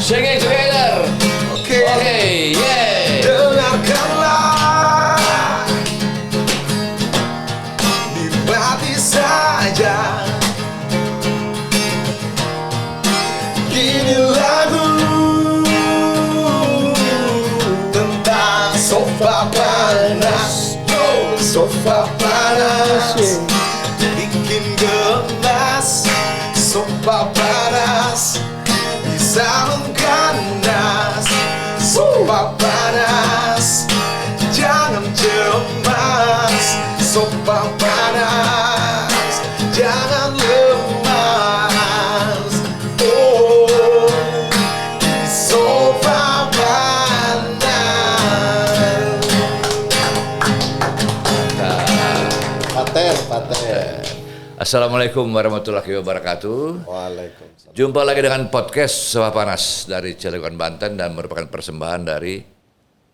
Singing together. Oke, yeah. Dengarkanlah, nikmati saja. Gini lagu tentang sofa panas, sofa panas, bikin gemas. Sofa panas bisa mengganas. Sofa panas, jangan cemas. Sofa panas, jangan lemas. Oh, sofa panas. Paten. Assalamualaikum warahmatullahi wabarakatuh. Waalaikumsalam. Jumpa lagi dengan podcast Sofa Panas dari Cilegon, Banten dan merupakan persembahan dari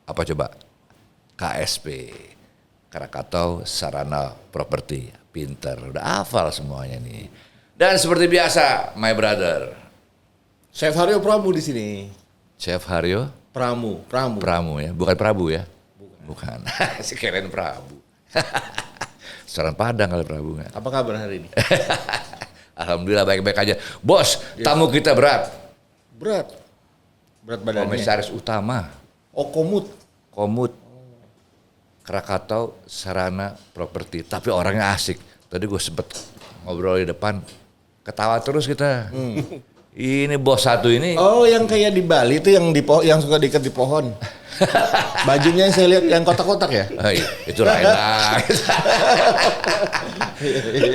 apa coba? KSP, Krakatau Sarana Properti. Pinter, udah hafal semuanya nih. Dan seperti biasa, my brother, Chef Haryo Pramu di sini. Chef Haryo Pramu. ya, bukan Prabu ya? Bukan. Si keren Prabu. Restoran Padang kalau Prabu nggak. Apa kabar hari ini? Alhamdulillah baik-baik aja. Bos, tamu kita berat. Berat badannya. Komisaris utama. Oh, Komut. Krakatau Sarana Properti. Tapi orangnya asik. Tadi gue sempet ngobrol di depan. Ketawa terus kita. Ini bos satu ini. Oh, yang kayak di Bali itu yang yang suka diikat di pohon. Bajunya yang saya lihat yang kotak-kotak ya? Oh, iya, itu lain.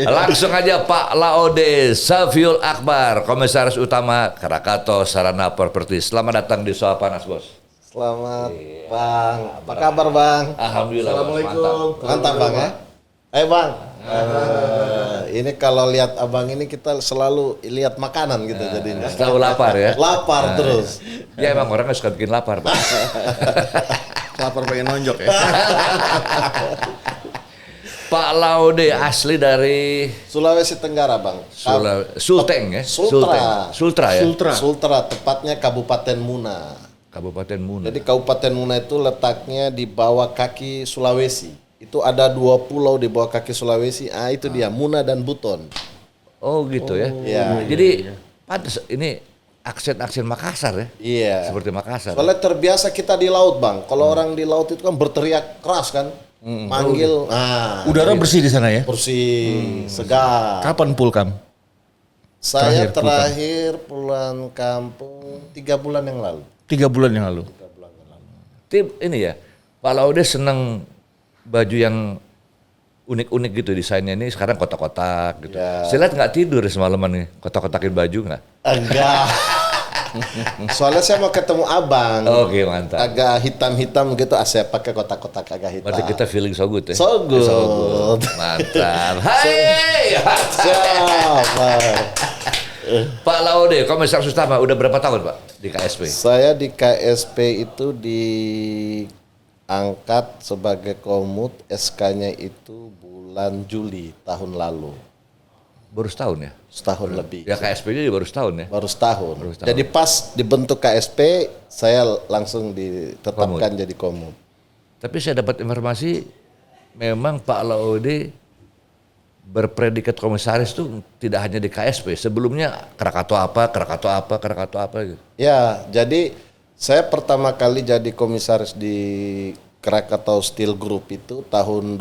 Langsung aja Pak Laode Safiul Akbar, Komisaris Utama Krakatau Sarana Properti. Selamat datang di Sofa Panas, Bos. Selamat, Bang. Apa kabar, Bang? Alhamdulillah. Assalamualaikum. Mantap, Bang ya? Bang. Ini kalau lihat abang ini kita selalu lihat makanan gitu jadinya. Selalu lapar ya? Lapar terus. Ya emang orangnya suka bikin lapar, Pak. Lapar pengen nonjok ya? Pak Laude asli dari Sulawesi Tenggara, Bang. Sulteng ya? Sultra ya? Sultra, tepatnya Kabupaten Muna. Kabupaten Muna. Jadi Kabupaten Muna itu letaknya di bawah kaki Sulawesi. Itu ada 2 pulau di bawah kaki Sulawesi. Itu dia, Muna dan Buton. Oh gitu ya? Iya. Jadi pantes ini aksen Makassar ya? Iya. Seperti Makassar. Soalnya terbiasa kita di laut, Bang. Kalau orang di laut itu kan berteriak keras kan. Manggil. Udara bersih di sana ya? Bersih, segar. Kapan pulkam? Saya terakhir pulang kampung 3 bulan yang lalu. 3 bulan yang lalu. Tip ini ya, Pak Laude seneng baju yang unik-unik gitu desainnya ini sekarang kotak-kotak gitu. Ya. Saya lihat nggak tidur semalaman nih, kotak-kotakin baju nggak? Enggak. Soalnya saya mau ketemu abang. Oke, mantap. Agak hitam-hitam gitu, saya pakai kotak-kotak agak hitam. Berarti kita feeling so good ya? So good. Mantap. Hai. Siap. Pak Laude, Komisaris Utama udah berapa tahun Pak di KSP? Saya di KSP itu diangkat sebagai komut, SK-nya itu bulan Juli tahun lalu. Baru setahun ya? Setahun lebih. Ya KSP jadi baru setahun ya? Baru setahun. Jadi pas dibentuk KSP, saya langsung ditetapkan jadi komut. Tapi saya dapat informasi memang Pak Laude berpredikat komisaris tuh tidak hanya di KSP, sebelumnya Krakatau apa gitu. Ya, jadi saya pertama kali jadi komisaris di Krakatau Steel Group itu tahun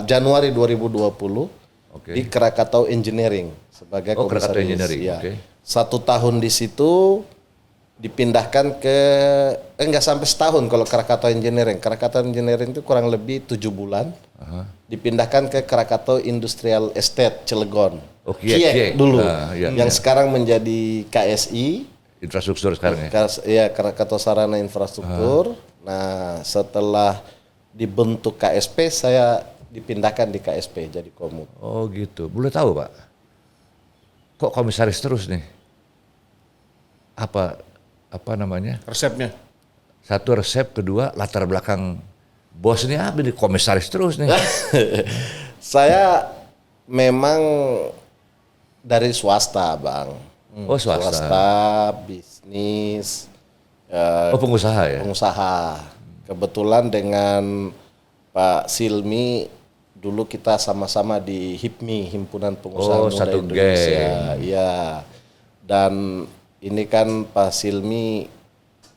Januari 2020 di Krakatau Engineering sebagai komisaris. Krakatau Engineering, ya. oke. 1 tahun di situ dipindahkan ke enggak sampai setahun kalau Krakatau Engineering. Krakatau Engineering itu kurang lebih 7 bulan. Dipindahkan ke Krakatau Industrial Estate Cilegon. Kiek dulu. Yang sekarang menjadi KSI. Infrastruktur sekarang ya? Ya, Krakatau Sarana Infrastruktur. Nah, setelah dibentuk KSP, saya dipindahkan di KSP jadi komut. Oh gitu. Boleh tahu Pak? Kok komisaris terus nih? Apa namanya? Resepnya? Satu resep, kedua latar belakang bos ini apa nih, komisaris terus nih. Saya memang dari swasta, Bang. Oh swasta. bisnis, Oh pengusaha ya? pengusaha. Kebetulan dengan Pak Silmi dulu kita sama-sama di HIPMI, Himpunan Pengusaha Oh, Muda satu Indonesia. Iya. Dan ini kan Pak Silmi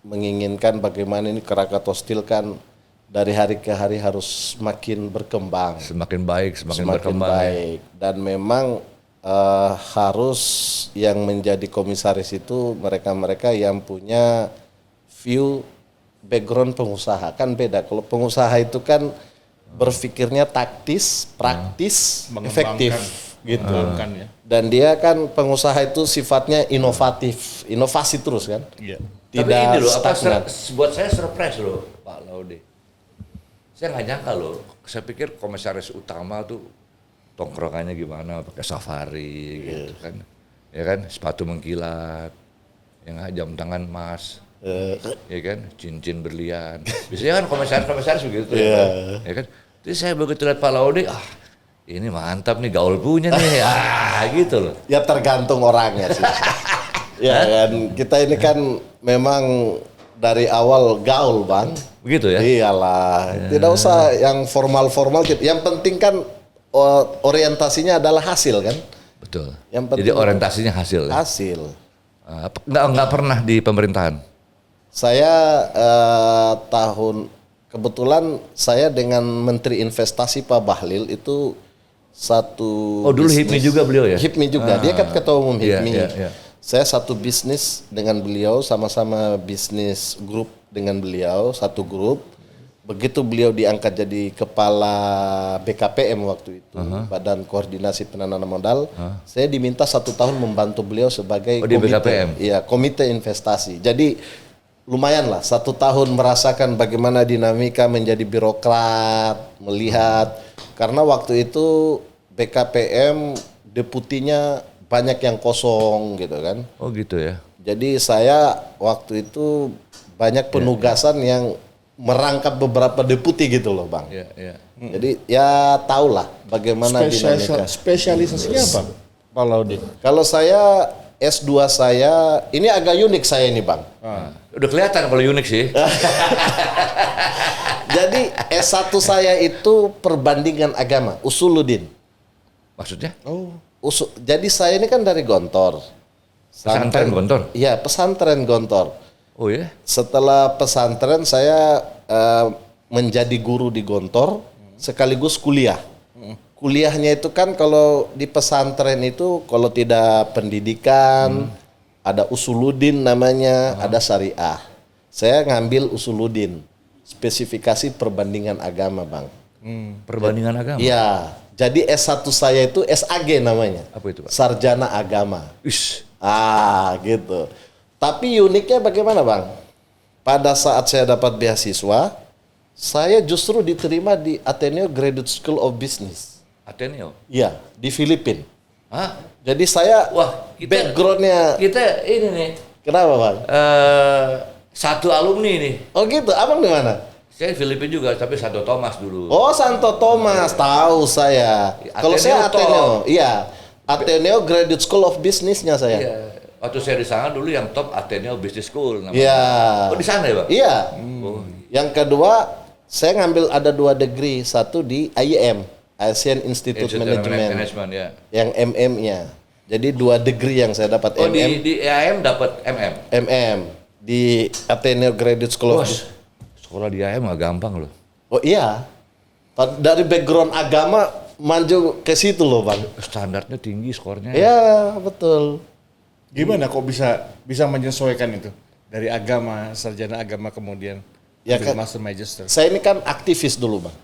menginginkan bagaimana ini Krakatau Steel kan dari hari ke hari harus semakin berkembang. Semakin baik, semakin Semakin berkembang. Ya. baik. Dan memang harus yang menjadi komisaris itu mereka-mereka yang punya view background pengusaha. Kan beda, kalau pengusaha itu kan berpikirnya taktis, praktis, efektif gitu. Mengembangkan ya. Dan dia kan pengusaha itu sifatnya inovatif, inovasi terus kan. Iya. Tidak Tapi ini loh, stagnan. buat saya surprise loh Pak Laude. Saya nggak nyangka loh, saya pikir komisaris utama tuh tongkrongannya gimana, pakai safari gitu kan. Ya kan, sepatu mengkilat, yang jam tangan emas. Ya kan, cincin berlian. Biasanya kan komisaris begitu ya kan. Terus saya begitu lihat Pak Laude, ini mantap nih, gaul punya nih, gitu loh. Ya tergantung orangnya sih. Ya kan, kita ini kan memang dari awal gaul Bang. Begitu ya? Iyalah, tidak usah yang formal-formal gitu. Yang penting kan orientasinya adalah hasil kan. Betul. Yang penting Jadi orientasinya hasil. Ya? hasil. Nggak pernah di pemerintahan. Saya kebetulan saya dengan Menteri Investasi Pak Bahlil itu satu. Oh dulu bisnis. HIPMI juga beliau ya? HIPMI juga, dia kan ketua umum Iya, HIPMI. iya. Saya satu bisnis dengan beliau, sama-sama bisnis grup dengan beliau, satu grup. Begitu beliau diangkat jadi kepala BKPM waktu itu, Badan Koordinasi Penanaman Modal, saya diminta 1 tahun membantu beliau sebagai di BKPM? Iya, komite investasi. Jadi lumayan lah, 1 tahun merasakan bagaimana dinamika menjadi birokrat, melihat. Karena waktu itu BKPM deputinya banyak yang kosong gitu kan. Oh gitu ya. Jadi saya waktu itu banyak penugasan yang merangkap beberapa deputi gitu loh Bang. Iya, iya. Jadi ya tahulah bagaimana dinamika. Spesialisasinya apa, Pak Laude? Kalau saya S2 saya, ini agak unik saya ini Bang. Udah kelihatan kalau unik sih. Jadi S1 saya itu perbandingan agama, Usuluddin. Maksudnya? Jadi saya ini kan dari Gontor. Pesantren Gontor? Iya, pesantren Gontor. Oh ya? Setelah pesantren saya menjadi guru di Gontor sekaligus kuliah. Kuliahnya itu kan kalau di pesantren itu kalau tidak pendidikan ada Usuluddin namanya, ada syariah. Saya ngambil Usuluddin, spesifikasi perbandingan agama, Bang. Perbandingan agama? Iya. Jadi S1 saya itu SAG namanya. Apa itu, Pak? Sarjana Agama. Ish. Gitu. Tapi uniknya bagaimana Bang? Pada saat saya dapat beasiswa, saya justru diterima di Ateneo Graduate School of Business. Ateneo? Iya, di Filipina. Hah? Jadi saya backgroundnya. Kita ini nih. Kenapa Bang? Satu alumni nih. Oh gitu, Abang di mana? Saya Filipina juga, tapi Santo Thomas dulu. Oh Santo Thomas, tahu saya. Kalau saya Ateneo, iya. Ateneo Graduate School of Business-nya saya. Iya. Waktu saya di sana dulu yang top Ateneo Business School namanya. Iya. Oh di sana ya Bang? Iya. Oh. Yang kedua, saya ngambil ada 2 degree, satu di IIM, Asian Institute Management, ya. yang MM-nya. Jadi 2 degree yang saya dapat. Oh MM, di EAM dapat MM? MM di Ateneo Graduate School of Business. Sekolah di EAM nggak gampang loh. Oh iya, dari background agama maju ke situ loh Bang. Standarnya tinggi skornya. Iya betul. Gimana kok bisa menyesuaikan itu dari agama, sarjana agama kemudian Ya ambil kan, master magister? saya ini kan aktivis dulu Bang.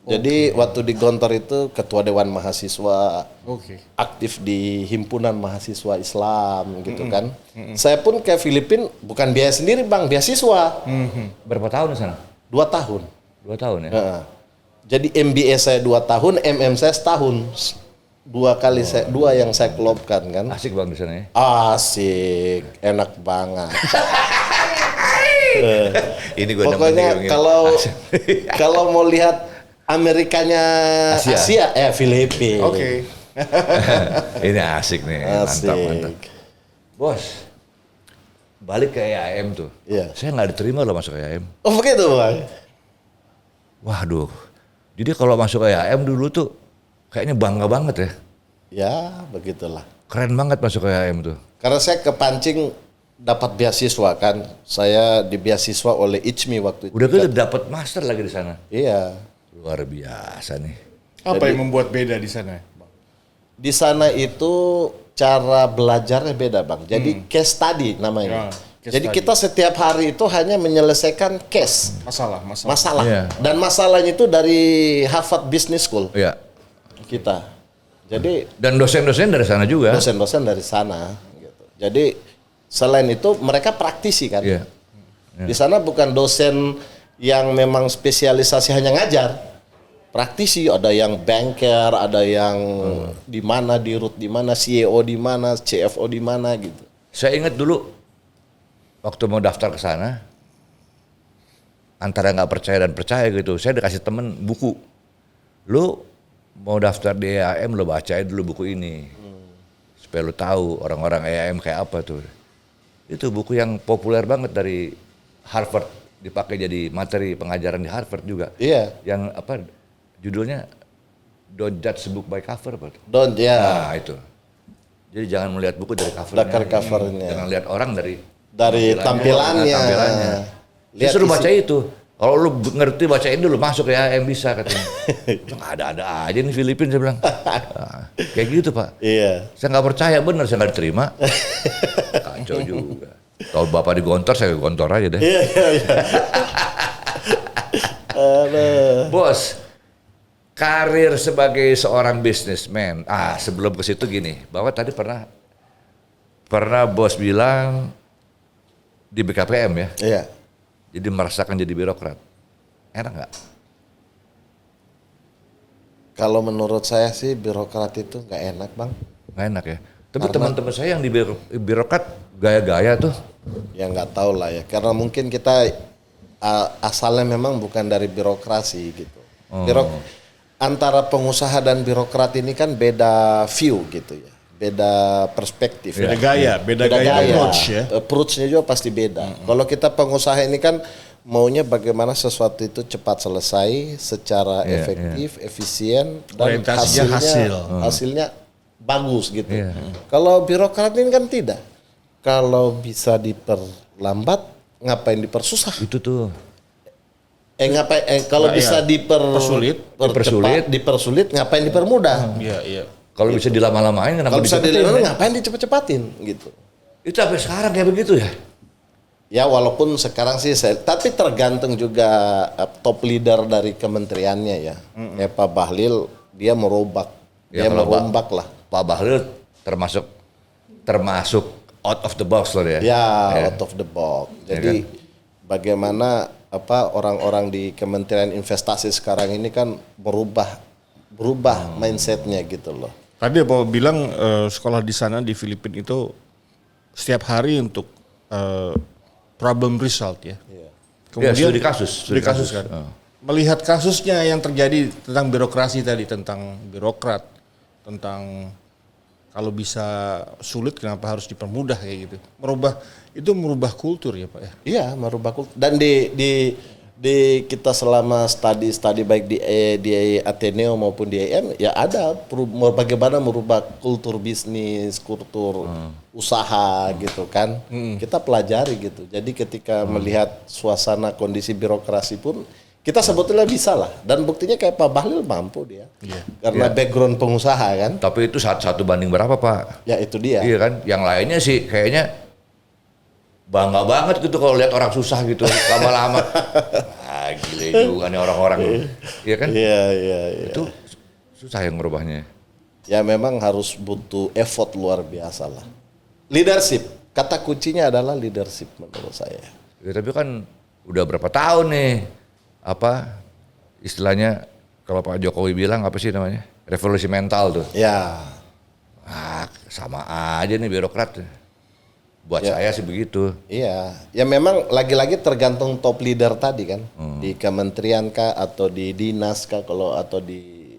Jadi waktu di Gontor itu ketua dewan mahasiswa, aktif di himpunan mahasiswa Islam gitu kan. Saya pun ke Filipina bukan biaya sendiri Bang, beasiswa. Berapa tahun di sana? 2 tahun. 2 tahun ya. Heeh. Jadi MBA saya 2 tahun, MM saya setahun. 2 kali dua yang saya kelopkan kan. Asik Bang di sana ya. Asik, enak banget. Ini gue Pokoknya kalau mau lihat Amerikanya Asia Filipina. Oke. Ini asik nih, Asik. mantap. Bos, balik ke EAM tuh. Iya. Saya nggak diterima loh masuk EAM. Oh begitu Bang. Waduh. Jadi kalau masuk EAM dulu tuh kayaknya bangga banget ya. Ya begitulah. Keren banget masuk EAM tuh. Karena saya kepancing dapat beasiswa kan. Saya di beasiswa oleh ICMI waktu itu. Udah gitu dapat master lagi di sana. Iya. Luar biasa nih. Apa yang membuat beda di sana? Di sana itu cara belajarnya beda Bang. Jadi case study namanya. Ya, case Jadi study. kita setiap hari itu hanya menyelesaikan case. Masalah. Iya. Dan masalahnya itu dari Harvard Business School Iya. kita. Jadi Dan dosen-dosen dari sana juga. dosen-dosen dari sana. Gitu. Jadi selain itu mereka praktisi kan. Iya. Di sana bukan dosen yang memang spesialisasi hanya ngajar. Praktisi, ada yang banker, ada yang di mana, di root di mana, CEO di mana, CFO di mana gitu. Saya ingat dulu waktu mau daftar ke sana, antara nggak percaya dan percaya gitu. Saya dikasih temen buku. Lu mau daftar di EAM, lu bacain dulu buku ini. Supaya lu tahu orang-orang EAM kayak apa tuh. Itu buku yang populer banget dari Harvard, dipakai jadi materi pengajaran di Harvard juga. Iya. Yang apa judulnya Don't Judge a Book by Cover apa tuh? Don't ya. Nah itu. Jadi jangan melihat buku dari covernya. Dari covernya. Jangan lihat orang dari Tampilannya. tampilannya. Lihat Disuruh isi- baca itu. Kalau lu ngerti bacain dulu masuk ya yang bisa katanya. Ada aja nih Filipina saya bilang. Nah, kayak gitu Pak. Iya. Saya nggak percaya bener saya nggak diterima. Kacau juga. Kalau Bapak digontor saya gontor aja deh. Iya. Aduh. Bos, karir sebagai seorang businessman. Sebelum ke situ gini, bahwa tadi pernah bos bilang di BKPM ya. Iya. Jadi merasakan jadi birokrat. Enak nggak? Kalau menurut saya sih birokrat itu nggak enak Bang. Nggak enak ya. Tapi teman-teman saya yang di birokrat gaya-gaya tuh. Ya nggak tahu lah ya. Karena mungkin kita asalnya memang bukan dari birokrasi gitu. Antara pengusaha dan birokrat ini kan beda view gitu ya. Beda perspektif. Beda ya. gaya, beda gaya approach ya. Approach-nya juga pasti beda. Kalau kita pengusaha ini kan maunya bagaimana sesuatu itu cepat selesai, secara efektif, efisien, dan Orientasinya hasilnya bagus gitu. Iya. Kalau birokrat ini kan tidak. Kalau bisa diperlambat, ngapain dipersusah? Itu tuh. Kalau Nah, bisa Persulit. dipersulit, ngapain dipermudah? Iya, iya. Kalau bisa dilama-lamain kenapa Kalau bisa dicepetin, dilama, ya? ngapain dicepet-cepetin gitu? Itu sampai sekarang kayak begitu ya? Ya walaupun sekarang sih tapi tergantung juga top leader dari kementeriannya ya. Pak Bahlil dia merombak, Ya, dia kalau merombak lah. Pak Bahlil termasuk out of the box loh ya. Ya, out of the box. Jadi bagaimana orang-orang di Kementerian Investasi sekarang ini kan berubah mindsetnya gitu loh. Tadi Bapak bilang sekolah di sana di Filipina itu setiap hari untuk problem result ya. Ya, studi kasus kan. Melihat kasusnya yang terjadi tentang birokrasi tadi, tentang birokrat, tentang kalau bisa sulit kenapa harus dipermudah kayak gitu. Merubah kultur ya Pak ya. Iya, merubah kultur. Dan di kita selama studi baik di Ateneo maupun di EM ya ada bagaimana merubah kultur bisnis, kultur usaha gitu kan. Kita pelajari gitu. Jadi ketika melihat suasana kondisi birokrasi pun kita sebetulnya bisa lah. Dan buktinya kayak Pak Bahlil mampu dia. Karena background pengusaha kan. Tapi itu satu banding berapa Pak? Ya itu dia. Iya kan? Yang lainnya sih kayaknya bangga banget gitu kalau lihat orang susah gitu lama-lama. Gile juga nih orang-orang. Iya kan? Iya. Itu susah yang merubahnya. Ya memang harus butuh effort luar biasa lah. Leadership. Kata kuncinya adalah leadership menurut saya. Ya, tapi kan udah berapa tahun nih istilahnya kalau Pak Jokowi bilang apa sih namanya? Revolusi mental tuh. Ya. Sama aja nih birokrat. Buat saya sih begitu. Iya, ya memang lagi-lagi tergantung top leader tadi kan, di kementerian kah atau di dinas kah atau di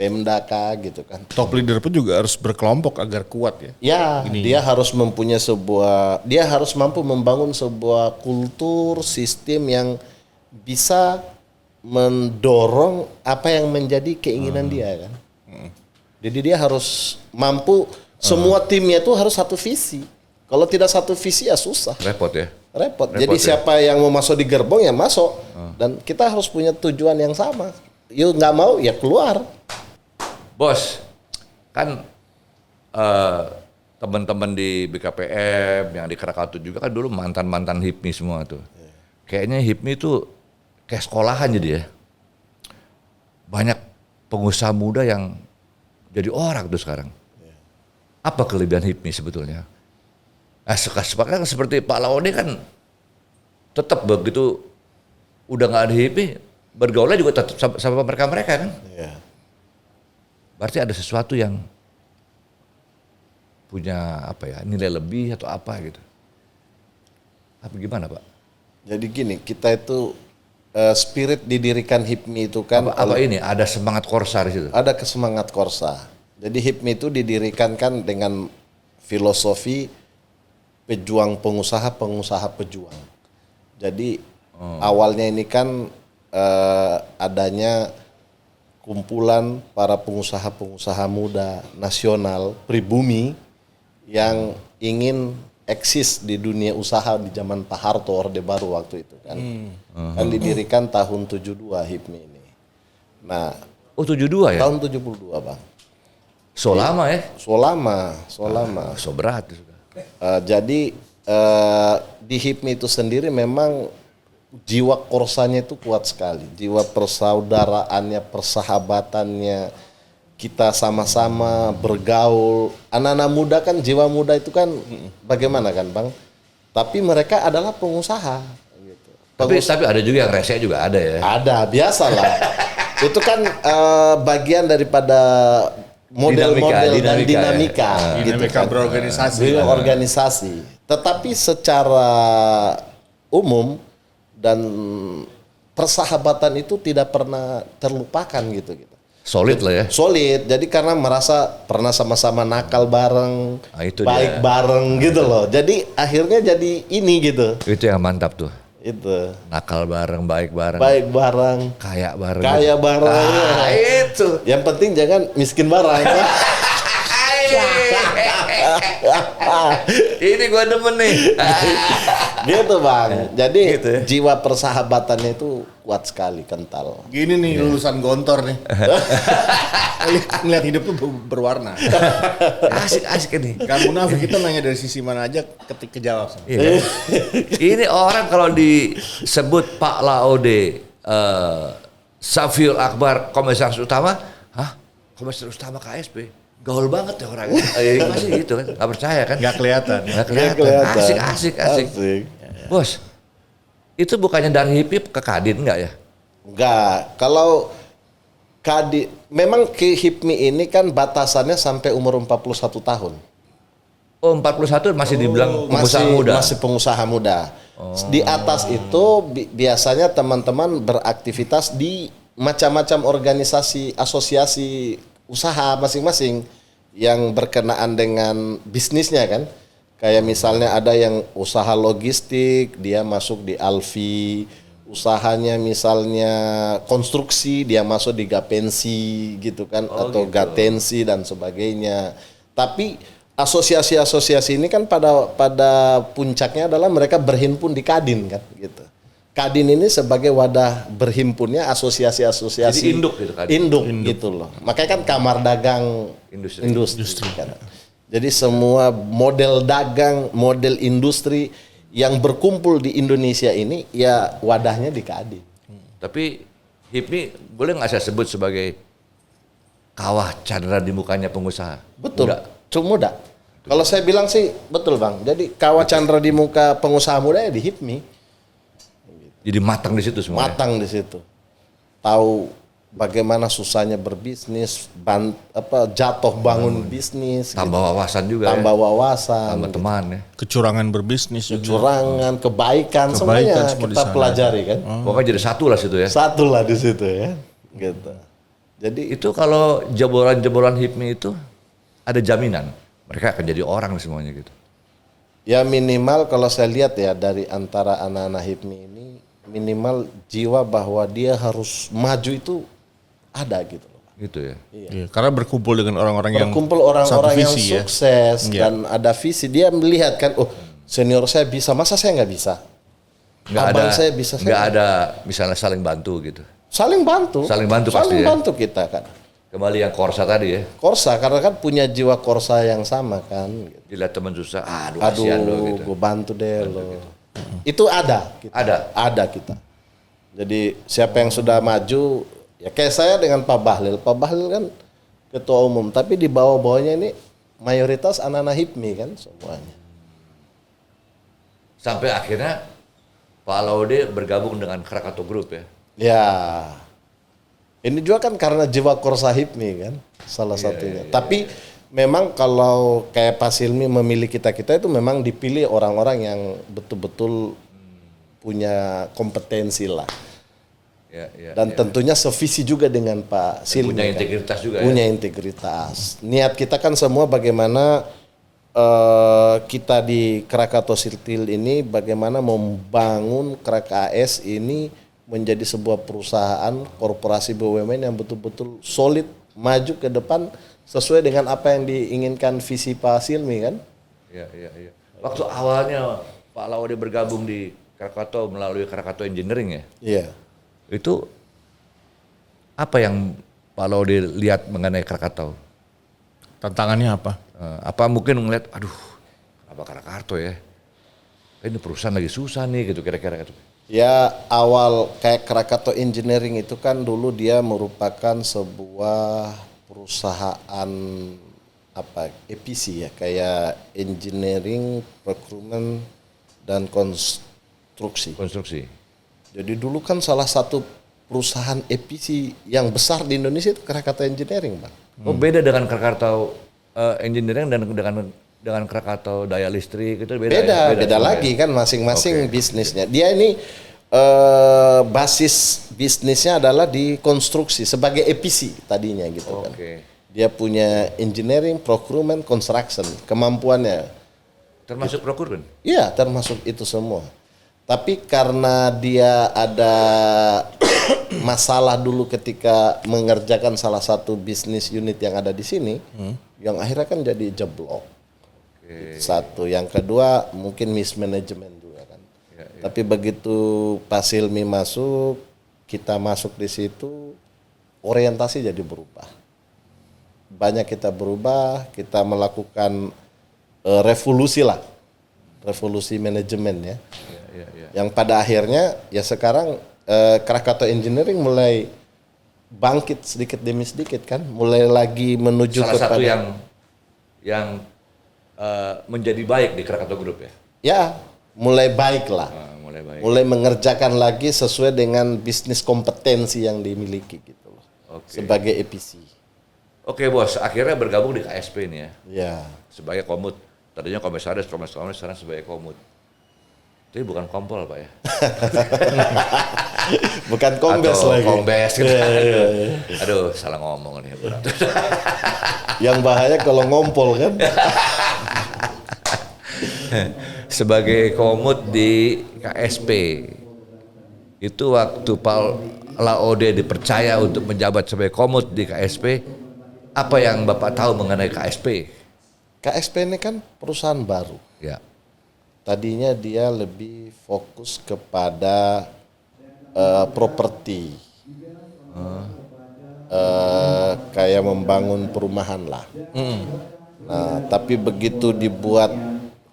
Pemda kah gitu kan. Top leader pun juga harus berkelompok agar kuat ya. Ya, dia harus mempunyai dia harus mampu membangun sebuah kultur sistem yang bisa mendorong apa yang menjadi keinginan dia kan. Jadi dia harus mampu semua timnya itu harus satu visi. Kalau tidak satu visi ya susah. Repot ya. Repot. Jadi siapa yang mau masuk di gerbong ya masuk. Dan kita harus punya tujuan yang sama. Yuk nggak mau ya keluar. Bos, kan teman-teman di BKPM yang di Krakatau juga kan dulu mantan-mantan HIPMI semua tuh. Kayaknya HIPMI itu kayak sekolahan jadi ya. Banyak pengusaha muda yang jadi orang tuh sekarang. Apa kelebihan HIPMI sebetulnya? Sepakat seperti Pak Laude kan tetap begitu udah nggak ada HIPMI, bergaulnya juga tetap sama mereka kan. Iya. Berarti ada sesuatu yang punya apa ya, nilai lebih atau apa gitu. Apa gimana Pak? Jadi gini, kita itu spirit didirikan HIPMI itu kan Apa ini ada semangat Korsa di situ? ada kesemangat Korsa. Jadi HIPMI itu didirikan kan dengan filosofi pejuang pengusaha pejuang. Jadi awalnya ini kan adanya kumpulan para pengusaha-pengusaha muda nasional pribumi yang ingin eksis di dunia usaha di zaman Pak Harto Orde Baru waktu itu kan. Kan didirikan tahun 72 HIPMI ini. Nah, Oh 72 ya? tahun 72 Bang. So lama ya? So lama. So berat sudah. Jadi di HIPMI itu sendiri memang jiwa korsanya itu kuat sekali. Jiwa persaudaraannya, persahabatannya, kita sama-sama bergaul. Anak-anak muda kan, jiwa muda itu kan bagaimana kan Bang? Tapi mereka adalah pengusaha. Gitu. Tapi ada juga yang rese juga ada ya? Ada, biasalah. Itu kan bagian daripada model-model dan dinamika. Ya. Gitu Dinamika kan. berorganisasi. Organisasi. Tetapi secara umum dan persahabatan itu tidak pernah terlupakan gitu. Solid lah ya? Solid. Jadi karena merasa pernah sama-sama nakal bareng, itu baik dia. bareng gitu loh. Jadi akhirnya jadi ini gitu. Itu yang mantap tuh. Itu. Nakal bareng, baik bareng, Baik bareng, kaya bareng. kaya bareng. Itu. Yang penting jangan miskin bareng. Ini gua demen nih. Gitu Bang. Jadi Gitu ya. jiwa persahabatannya itu kuat sekali, kental. Gini nih lulusan Gontor nih. Ngeliat hidup tuh berwarna. Asik ini. Gak munafik, kita nanya dari sisi mana aja ketika jawab. Iya kan? Ini orang kalau disebut Pak Laude, Safiul Akbar, Komisaris Utama, Komisaris Utama KSP, gaul banget ya orangnya. Masih gitu kan, nggak percaya kan? Gak kelihatan. Nggak kelihatan. Asik. Bos, itu bukannya dari HIPMI ke Kadin nggak ya? Enggak. Kalau memang ke HIPMI ini kan batasannya sampai umur 41 tahun. Oh 41 masih dibilang pengusaha muda? Masih pengusaha muda. Di atas itu biasanya teman-teman beraktivitas di macam-macam organisasi, asosiasi usaha masing-masing yang berkenaan dengan bisnisnya kan. Kayak misalnya ada yang usaha logistik, dia masuk di Alfi, usahanya misalnya konstruksi, dia masuk di Gapensi gitu kan, atau gitu. Gatensi dan sebagainya. Tapi asosiasi-asosiasi ini kan pada puncaknya adalah mereka berhimpun di Kadin kan gitu. Kadin ini sebagai wadah berhimpunnya asosiasi-asosiasi jadi induk gitu Kadin. Induk gitu loh. Makanya kan Kamar Dagang Industri kan. Jadi semua model dagang, model industri yang berkumpul di Indonesia ini ya wadahnya di Kadin. Tapi HIPMI boleh nggak saya sebut sebagai kawah candra di mukanya pengusaha? Betul. Muda. Muda. Kalau saya bilang sih betul Bang. Jadi kawah candra di muka pengusaha muda ya di HIPMI. Jadi matang di situ semua. Matang di situ. Tahu bagaimana susahnya berbisnis, jatuh bangun bisnis. Tambah wawasan juga. Tambah wawasan. Tambah teman ya. Kecurangan berbisnis juga. Kecurangan, kebaikan semuanya semua kita pelajari kan. Pokoknya jadi satu lah situ ya. Satu lah di situ ya. Gitu. Jadi Itu kalau jebolan-jebolan HIPMI itu ada jaminan mereka akan jadi orang semuanya gitu. ya minimal kalau saya lihat ya dari antara anak-anak HIPMI ini minimal jiwa bahwa dia harus maju itu ada gitu loh. Gitu ya. Iya, karena berkumpul dengan orang-orang yang Berkumpul satu orang-orang yang visi ya. sukses Iya. dan ada visi, dia melihat kan, oh senior saya bisa, masa saya nggak bisa? Abang saya bisa, nggak ada misalnya saling bantu gitu. Saling bantu. Saling bantu pasti Saling ya. bantu kita kan. Kembali yang Korsa tadi ya. Korsa karena kan punya jiwa Korsa yang sama kan. Dilihat teman susah, aduh kasihan lo Aduh, gitu. gue bantu deh lo. Itu ada. Kita. Ada kita. Jadi siapa yang sudah maju, ya kayak saya dengan Pak Bahlil. Pak Bahlil kan ketua umum, tapi di bawah-bawahnya ini mayoritas anak-anak HIPMI kan semuanya. Sampai akhirnya Pak Laude bergabung dengan Krakatau Group ya. Ya, ini juga kan karena jiwa Korsa HIPMI kan, salah satunya. Tapi memang kalau kayak Pak Silmi memilih kita-kita itu memang dipilih orang-orang yang betul-betul punya kompetensi lah. Ya. Dan tentunya sevisi juga dengan Pak Silmi. Punya kan. integritas juga Punya ya. integritas. Niat kita kan semua bagaimana kita di Krakatau Steel ini bagaimana membangun KRAS ini menjadi sebuah perusahaan korporasi BUMN yang betul-betul solid, maju ke depan sesuai dengan apa yang diinginkan visi Pak Silmi kan. Iya. Waktu awalnya Pak Laude bergabung di Krakatau melalui Krakatau Engineering ya. Iya. Itu apa yang Pak Laude lihat mengenai Krakatau? Tantangannya apa? Apa mungkin ngeliat, aduh, apa Krakatau ya? Ini perusahaan lagi susah nih gitu kira-kira gitu. Ya awal kayak Krakatau Engineering itu kan dulu dia merupakan sebuah perusahaan apa EPC ya, kayak engineering, procurement dan konstruksi. Konstruksi. Jadi dulu kan salah satu perusahaan EPC yang besar di Indonesia itu Krakatau Engineering, Bang. Oh beda dengan Krakatau Engineering dan dengan Krakatau Daya Listrik itu beda. Beda semua lagi ya? kan masing-masing bisnisnya. Dia ini basis bisnisnya adalah di konstruksi sebagai EPC tadinya gitu kan. Oke. Dia punya engineering, procurement, construction, kemampuannya. Termasuk procurement. Iya, termasuk itu semua. Tapi karena dia ada masalah dulu ketika mengerjakan salah satu bisnis unit yang ada di sini, yang akhirnya kan jadi jeblok. Itu satu. Yang kedua mungkin mismanagement juga kan. Tapi begitu Pak Silmi masuk, kita masuk di situ, orientasi jadi berubah. Banyak kita berubah, kita melakukan revolusi lah, revolusi manajemen ya. Yang pada akhirnya ya sekarang Krakatau Engineering mulai bangkit sedikit demi sedikit kan, mulai lagi menuju Salah kepada satu yang menjadi baik di Krakatau Group ya. ya mulai baik lah, Mulai baik. mulai mengerjakan lagi sesuai dengan bisnis kompetensi yang dimiliki gitu loh, sebagai EPC. Oke bos, akhirnya bergabung di KSP ini ya. Ya, Sebagai komut. Tadinya komisaris, sekarang sebagai komut. Tapi bukan kompol Pak ya. bukan kombes Atau lagi. kombes gitu. Iya. Aduh, salah ngomong nih. Yang bahaya kalau ngompol kan. Sebagai komut di KSP. Itu waktu Pak Laude dipercaya untuk menjabat sebagai komut di KSP, apa yang Bapak tahu mengenai KSP? KSP ini kan perusahaan baru. Ya. Tadinya dia lebih fokus kepada properti, kayak membangun perumahan lah. Nah, tapi begitu dibuat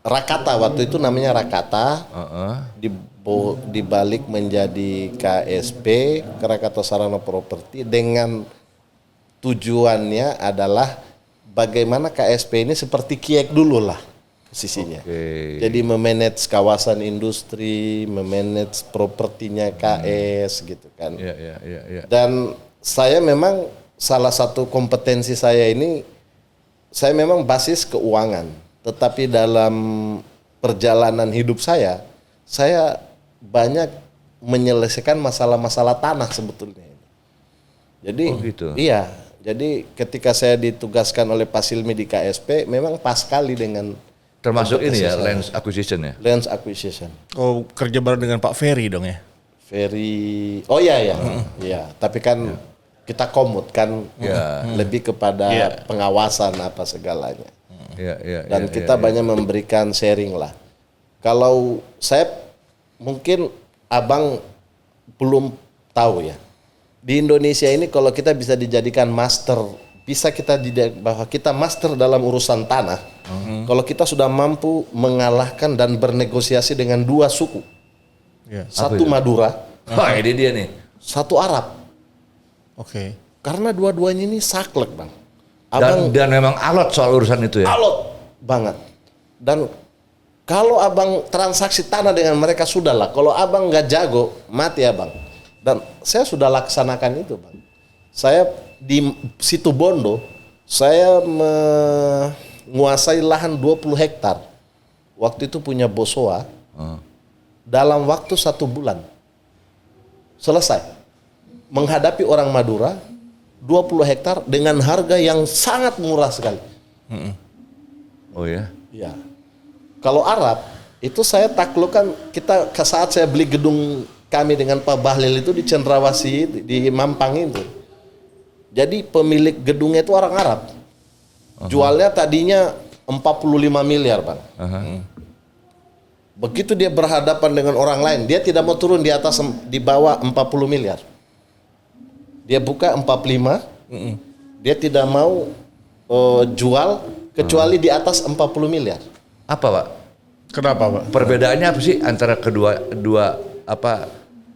Rakata, waktu itu namanya Rakata, dibalik menjadi KSP, Krakatau Sarana Properti, dengan tujuannya adalah bagaimana KSP ini seperti Kiek dulu lah posisinya. Jadi memanage kawasan industri, memanage propertinya KS gitu kan. Iya. Dan saya memang salah satu kompetensi saya ini, saya memang basis keuangan. Tetapi dalam perjalanan hidup saya banyak menyelesaikan masalah-masalah tanah sebetulnya. Jadi Oh, gitu. iya, jadi ketika saya ditugaskan oleh Pak Silmi di KSP, memang pas sekali dengan Termasuk ini ya, kompetensi saya. lens acquisition ya. Lens acquisition. Oh, kerja bareng dengan Pak Ferry dong ya? Very, oh iya ya, iya. Tapi kan kita komut kan, Ya. lebih kepada Iya. pengawasan apa segalanya. Iya, iya. Dan iya, kita iya. banyak memberikan sharing lah. Kalau saya mungkin abang belum tahu ya. Di Indonesia ini kalau kita bisa dijadikan master, bisa kita bahwa kita master dalam urusan tanah. Kalau kita sudah mampu mengalahkan dan bernegosiasi dengan dua suku. Iya. Satu Madura, Wah, ini dia nih. satu Arab. Oke. Karena dua-duanya ini saklek, Bang. Dan memang alot soal urusan itu ya. Alot banget. Dan kalau abang transaksi tanah dengan mereka sudahlah. Kalau abang nggak jago, mati abang. Dan saya sudah laksanakan itu, Bang. Saya di Situ Bondo, saya menguasai lahan 20 hektar. Waktu itu punya Bosoa. Dalam waktu 1 bulan. Selesai. Menghadapi orang Madura, 20 hektar dengan harga yang sangat murah sekali. Oh ya. Ya. Kalau Arab itu saya taklukkan kita ke saat saya beli gedung kami dengan Pak Bahlil itu di Cendrawasih di Mampang itu. Jadi pemilik gedungnya itu orang Arab. Jualnya tadinya 45 miliar, Bang. Begitu dia berhadapan dengan orang lain, dia tidak mau turun di atas di bawah 40 miliar. Dia buka 45. Dia tidak mau jual kecuali di atas 40 miliar. Apa, Pak? Kenapa, Pak? Perbedaannya apa sih antara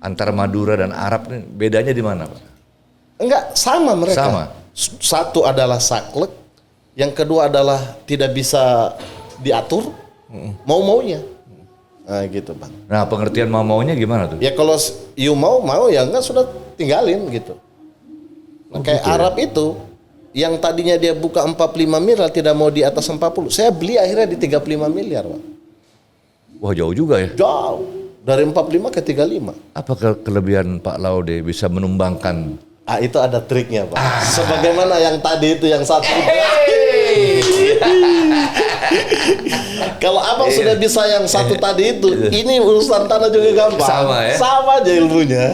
antara Madura dan Arab nih? Bedanya di mana, Pak? Enggak, sama mereka. Sama. Satu adalah saklek, yang kedua adalah tidak bisa diatur, mau-maunya. Nah, gitu, Bang. Nah, pengertian mau-maunya gimana tuh? Ya kalau you mau ya enggak sudah tinggalin gitu. Nah, kayak gitu ya? Arab itu yang tadinya dia buka 45 miliar tidak mau di atas 40. Saya beli akhirnya di 35 miliar, Bang. Wah, jauh juga ya. Jauh. Dari 45 ke 35. Apa kelebihan Pak Laude bisa menumbangkan? Ah, itu ada triknya, Pak. Sebagaimana yang tadi itu yang satu. Kalau abang sudah bisa yang satu tadi itu, ini urusan tanah juga gampang. Sama ya? Sama aja ilmunya.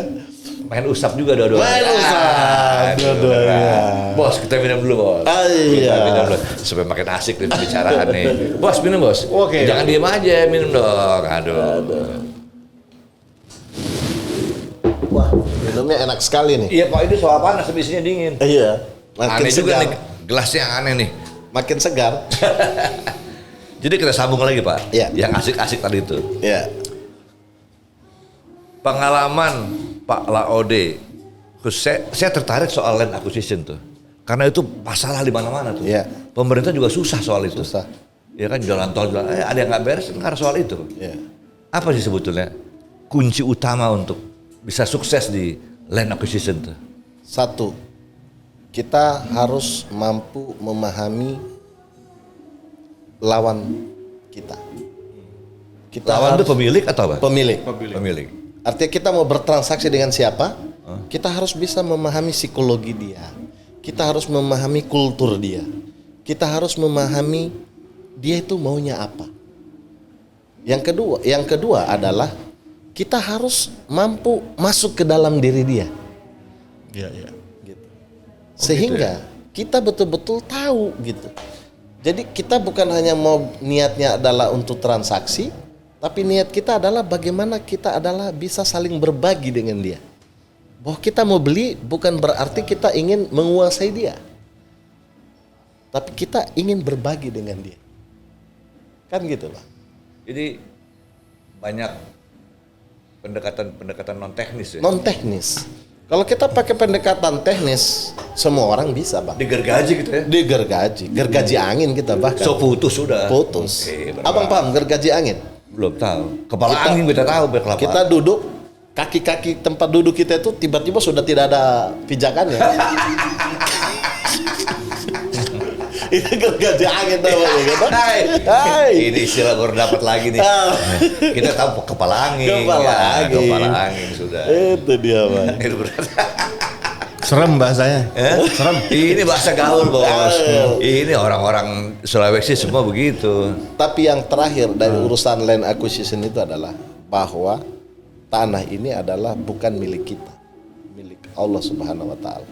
Main usap juga dua-duanya. Main usap dua-duanya. Bos, kita minum dulu, Bos. Ah, iya. Kita minum dulu. Supaya makin asik nih pembicaraan nih. Bos, minum, Bos. Oke. Jangan diem aja, minum dong. Aduh. Wah, minumnya enak sekali nih. Iya, Pak, ini soal panas, habisnya dingin. Iya. Makin Aneh juga segar. nih, gelasnya yang aneh nih. Makin segar. Jadi kita sambung lagi, Pak. Iya. Yang asik-asik tadi itu. Iya. Pengalaman Pak Laude, saya tertarik soal land acquisition tuh. Karena itu masalah di mana-mana tuh. Iya. Pemerintah juga susah soal itu. Susah. Ya kan jalan tol juga, ada yang nggak beres karena soal itu. Iya. Apa sih sebetulnya kunci utama untuk bisa sukses di land acquisition tuh? Satu, kita harus mampu memahami lawan kita. Lawan itu harus pemilik atau apa? pemilik. Pemilik. Artinya kita mau bertransaksi dengan siapa? Kita harus bisa memahami psikologi dia. Kita harus memahami kultur dia. Kita harus memahami dia itu maunya apa. Yang kedua adalah kita harus mampu masuk ke dalam diri dia. Iya, iya. Gitu. Sehingga kita betul-betul tahu gitu. Jadi kita bukan hanya mau niatnya adalah untuk transaksi, tapi niat kita adalah bagaimana kita adalah bisa saling berbagi dengan dia. Bahwa kita mau beli bukan berarti kita ingin menguasai dia. Tapi kita ingin berbagi dengan dia. Kan gitu, Pak. Jadi banyak pendekatan non teknis ya. Non teknis. Kalau kita pakai pendekatan teknis, semua orang bisa, Bang. Digergaji gitu ya. Gergaji angin kita bahkan. So putus sudah. Putus. Oke, Abang paham gergaji angin? belum tahu. Kepala angin kita tahu berkelapa. Kita duduk, kaki-kaki tempat duduk kita itu tiba-tiba sudah tidak ada pijakannya. Itu gergaji angin namanya, gitu. Hai. Ini istilah baru dapat lagi nih. Kita tahu kepala angin. Kepala angin. Kepala angin sudah. Itu dia, Bang. Itu berat. Serem bahasanya. Serem. Ini bahasa gaul bos. Ini orang-orang Sulawesi semua begitu. Tapi yang terakhir dari urusan land acquisition itu adalah bahwa tanah ini adalah bukan milik kita, milik Allah Subhanahu wa taala.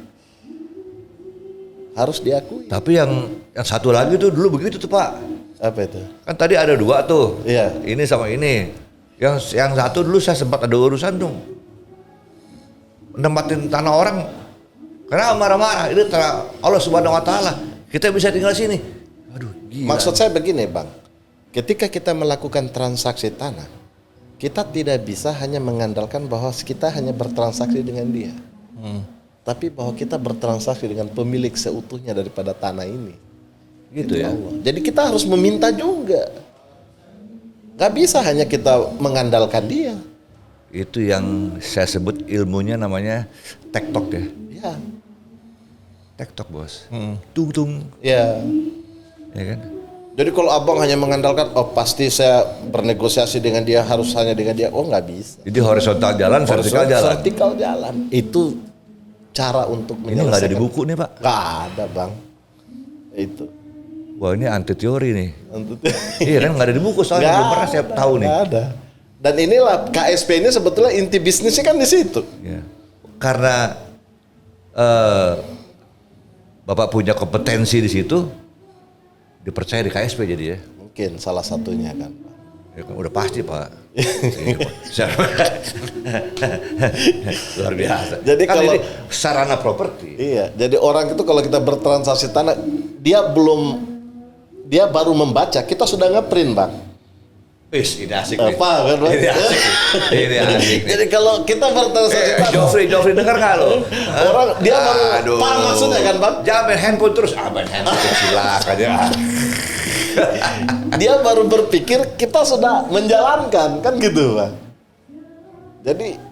Harus diakui. Tapi yang satu lagi tuh dulu begitu tuh Pak. Apa itu? Kan tadi ada 2 tuh. Iya. Ini sama ini. Yang satu dulu saya sempat ada urusan dong. Nempatin tanah orang. Karena marah-marah. Ini tanah Allah Subhanahu wa taala. Kita bisa tinggal sini. Aduh, gila. Maksud saya begini, Bang. Ketika kita melakukan transaksi tanah, kita tidak bisa hanya mengandalkan bahwa kita hanya bertransaksi dengan dia. Tapi bahwa kita bertransaksi dengan pemilik seutuhnya daripada tanah ini. Gitu ya. Allah. Jadi kita harus meminta juga. Gak bisa hanya kita mengandalkan dia. Itu yang saya sebut ilmunya namanya tektok ya. Ya. Tektok bos. Tung-tung. Ya. Ya kan? Jadi kalau abang hanya mengandalkan, oh pasti saya bernegosiasi dengan dia, harus hanya dengan dia. Oh nggak bisa. Jadi horizontal jalan, vertikal jalan. Vertikal jalan. Itu cara untuk Ini nggak ada di buku nih Pak. Nggak ada bang. Itu. Wah ini anti teori nih. Iya kan nggak ada di buku soalnya belum pernah saya tahu nih. Nggak ada. Dan inilah KSP ini sebetulnya inti bisnisnya kan di situ. Ya. Karena Bapak punya kompetensi di situ, dipercaya di KSP jadi ya. Mungkin salah satunya kan. Ya kan udah pasti Pak. Iya, Pak. Luar biasa. Jadi kan kalau ini sarana properti. Iya, jadi orang itu kalau kita bertransaksi tanah, dia baru membaca, kita sudah ngeprint bang. Wis, ini asik nih. Apa kan bang? Ini asik. Ini asik nih. Jadi kalau kita bertransaksi tanah, Joffrey dengar nggak lo? orang dia baru paham maksudnya kan bang? Jangan main handphone terus, main handphone kecilak aja. Dia baru berpikir kita sudah menjalankan kan gitu bang. Jadi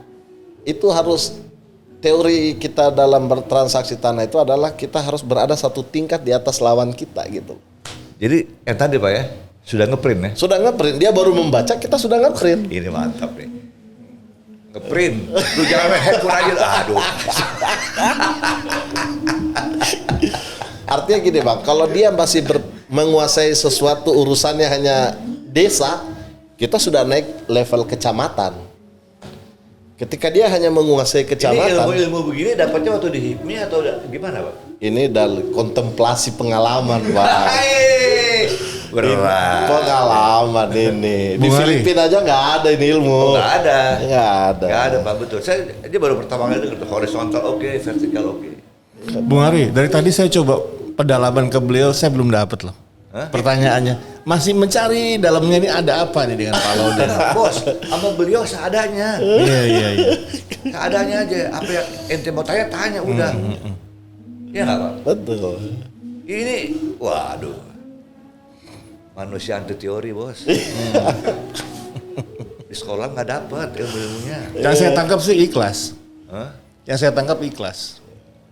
itu harus teori kita dalam bertransaksi tanah itu adalah kita harus berada satu tingkat di atas lawan kita gitu. Jadi yang tadi Pak ya sudah ngeprint ya? Sudah ngeprint, dia baru membaca, kita sudah ngeprint. Ini mantap nih. Ngeprint, lu jangan main handphone aja. Aduh. Artinya gini bang, kalau dia masih menguasai sesuatu urusannya hanya desa, kita sudah naik level kecamatan. Ketika dia hanya menguasai kecamatan, Ini ilmu begini dapatnya waktu di HIPMI atau gimana Pak? ini dari kontemplasi pengalaman bang. Berat. Pengalaman ini. Di Bung Ari. Filipina aja nggak ada ini ilmu. Nggak ada. Nggak ada. Nggak ada Pak, betul. Saya aja baru pertama kali dengar horizontal oke, vertikal oke. Bung Ari, dari tadi saya coba pedalaman ke beliau, saya belum dapat loh. Hah? Pertanyaannya, masih mencari dalamnya ini ada apa nih dengan Pak Laude? Bos, sama beliau seadanya. Iya. Seadanya aja. Apa yang ente mau tanya udah. Iya nggak Pak? Betul. Ini, waduh. Manusia anti teori bos. Di sekolah nggak dapat ilmu-ilmunya. Yang saya tangkap sih ikhlas. Hah? Yang saya tangkap ikhlas.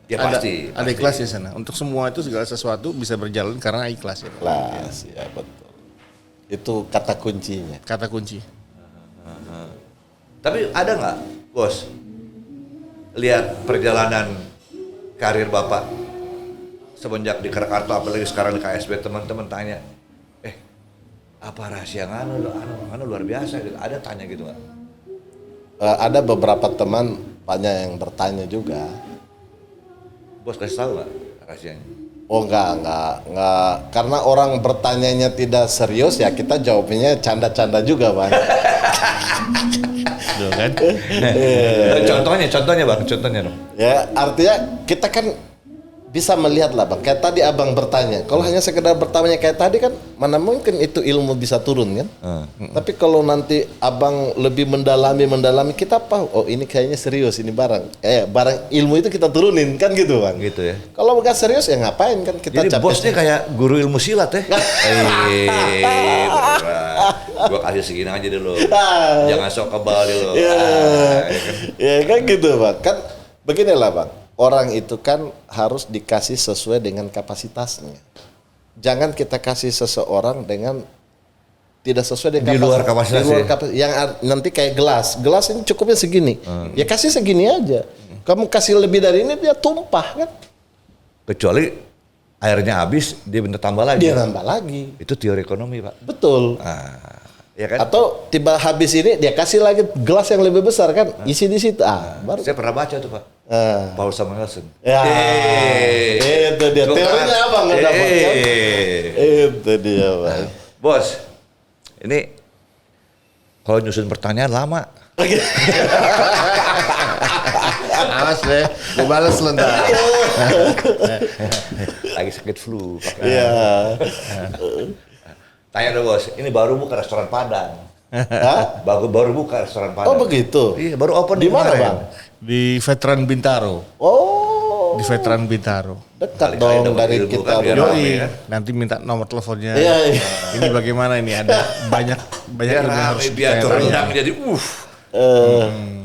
Ya pasti. Ada ikhlas di sana. Untuk semua itu segala sesuatu bisa berjalan karena ikhlas ya. Kelas, ya betul. Itu kata kuncinya. Kata kunci. Tapi ada nggak bos? Lihat perjalanan karir Bapak semenjak di Krakato, apalagi sekarang di KSP, teman-teman tanya, apa rahasia anu luar biasa gitu. Ada tanya gitu nggak? Ada beberapa teman banyak yang bertanya juga. Bos kasih tahu nggak rahasianya? Oh enggak. Karena orang bertanyanya tidak serius ya kita jawabnya canda-canda juga bang. Tuh kan? Contohnya bang, contohnya dong. Ya artinya kita kan bisa melihat lah bang. Kayak tadi abang bertanya. Kalau hanya sekedar bertanya kayak tadi kan mana mungkin itu ilmu bisa turun kan. Tapi kalau nanti abang lebih mendalami kita tahu. Oh ini kayaknya serius ini barang. Barang ilmu itu kita turunin kan gitu bang. Gitu ya. Kalau nggak serius ya ngapain kan kita Jadi capek. bosnya kayak guru ilmu silat ya. Berat. Gua kasih segini aja dulu. Jangan sok kebal dulu. Ya kan gitu bang. Kan beginilah bang. Orang itu kan harus dikasih sesuai dengan kapasitasnya. Jangan kita kasih seseorang dengan tidak sesuai dengan Di luar kapasitas ya? Yang nanti kayak gelas ini cukupnya segini. Ya kasih segini aja. Kamu kasih lebih dari ini dia tumpah kan? Kecuali airnya habis, dia minta tambah lagi. Dia nambah lagi. Itu teori ekonomi, Pak. Betul. Ya kan? Atau tiba habis ini dia kasih lagi gelas yang lebih besar kan? Isi di situ. Baru. Saya pernah baca tuh, Pak. Paul Samuelson. Ya. Itu dia. Teorinya apa nggak dapat kan? Itu dia, Bang. Bos, ini kalau nyusun pertanyaan lama. Awas deh, gue balas lu ntar. Lagi sakit flu. Iya. Tanya dong bos, ini baru buka restoran Padang. Baru buka restoran Padang. Oh begitu. Iya, baru open Di mana, kemarin. Bang? Di Veteran Bintaro. Oh. Di Veteran Bintaro. Dekat Kali-kali dong dapat dari ilmu kita. kan, biar Bro. rame. Yoi, kan? nanti minta nomor teleponnya. Iya, iya. Ini bagaimana ini ada banyak Biar ilmu yang rame, harus biar kita terundang tanya. jadi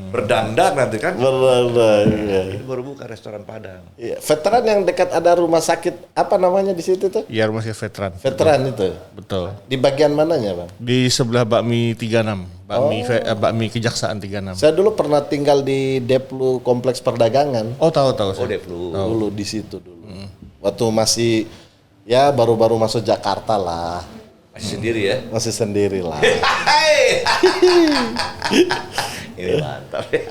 berdandak nanti kan. Iya. Ini baru buka restoran Padang. Iya. Veteran yang dekat ada rumah sakit apa namanya di situ tuh? Iya, rumah sakit veteran. Veteran itu. Betul. Di bagian mananya, Bang? Di sebelah Bakmi 36. Bakmi Kejaksaan 36. Saya dulu pernah tinggal di Deplu Kompleks Perdagangan. Oh, tahu Oh, saya. Deplu. Dulu di situ dulu. Waktu masih ya baru-baru masuk Jakarta lah. Masih sendiri ya? Masih sendiri lah. Ini mantap ya.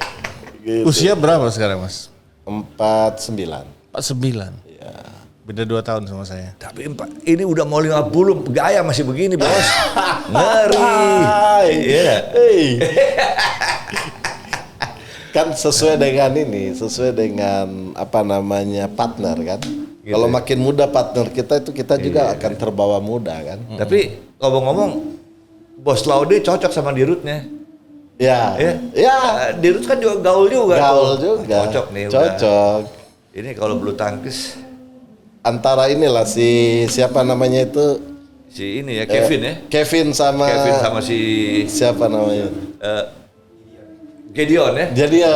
Gitu. Usia berapa sekarang, Mas? 49. 49. Iya. Beda 2 tahun sama saya. Tapi ini udah mau 50, gaya masih begini bos. Ngeri. Iya. Hey. Kan sesuai dengan ini, sesuai dengan apa namanya partner kan. Gitu. Kalau makin muda partner kita itu kita juga akan terbawa muda kan. Tapi ngomong-ngomong, Bos Laude cocok sama Dirutnya. Ya, Ya. ya. Dirut kan juga gaul juga. Gaul tuh. juga. Cocok nih. Cocok. Udah. Ini kalau bulu tangkis Antara inilah si siapa namanya itu si ini ya Kevin ya. Kevin sama Si siapa namanya? Gideon ya. Jadi ya.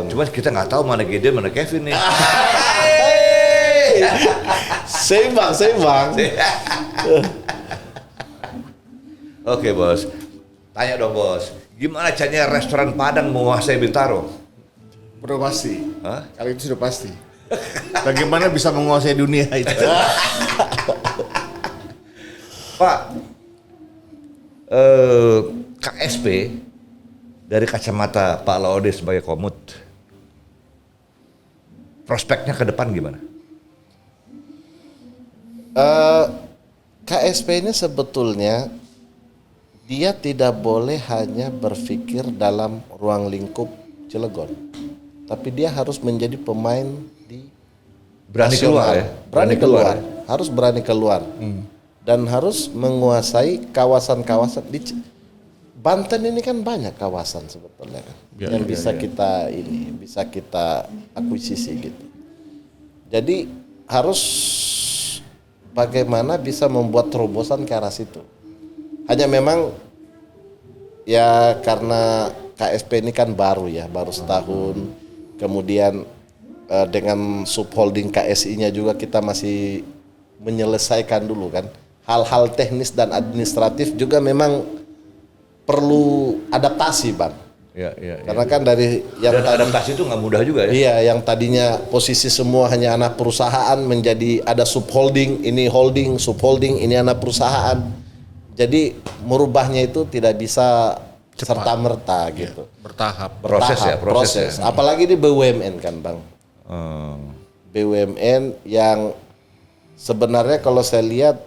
Cuma kita nggak tahu mana Gideon mana Kevin nih. Seimbang. Oke bos, tanya dong bos, gimana caranya restoran Padang menguasai Bintaro? Udah pasti. Hah? Kali itu sudah pasti. Bagaimana bisa menguasai dunia itu? Pak, KSP dari kacamata Pak Laude sebagai komut, prospeknya ke depan gimana? KSP ini sebetulnya dia tidak boleh hanya berpikir dalam ruang lingkup Cilegon, tapi dia harus menjadi pemain di Berani nasional. keluar ya? Berani keluar, harus berani keluar, dan harus menguasai kawasan-kawasan di Banten ini kan banyak kawasan sebetulnya kan, yang bisa kita akuisisi gitu. Jadi harus bagaimana bisa membuat terobosan ke arah situ. Hanya memang ya karena KSP ini kan baru ya, baru setahun. Kemudian dengan subholding KSI-nya juga kita masih menyelesaikan dulu kan. Hal-hal teknis dan administratif juga memang perlu adaptasi, Bang. Ya. Karena kan dari yang Dan adaptasi itu nggak mudah juga ya? Iya, yang tadinya posisi semua hanya anak perusahaan menjadi ada subholding, ini holding, subholding, ini anak perusahaan. Jadi merubahnya itu tidak bisa serta merta gitu. Bertahap. Proses ya, Proses. Apalagi di BUMN kan, Bang. BUMN yang sebenarnya kalau saya lihat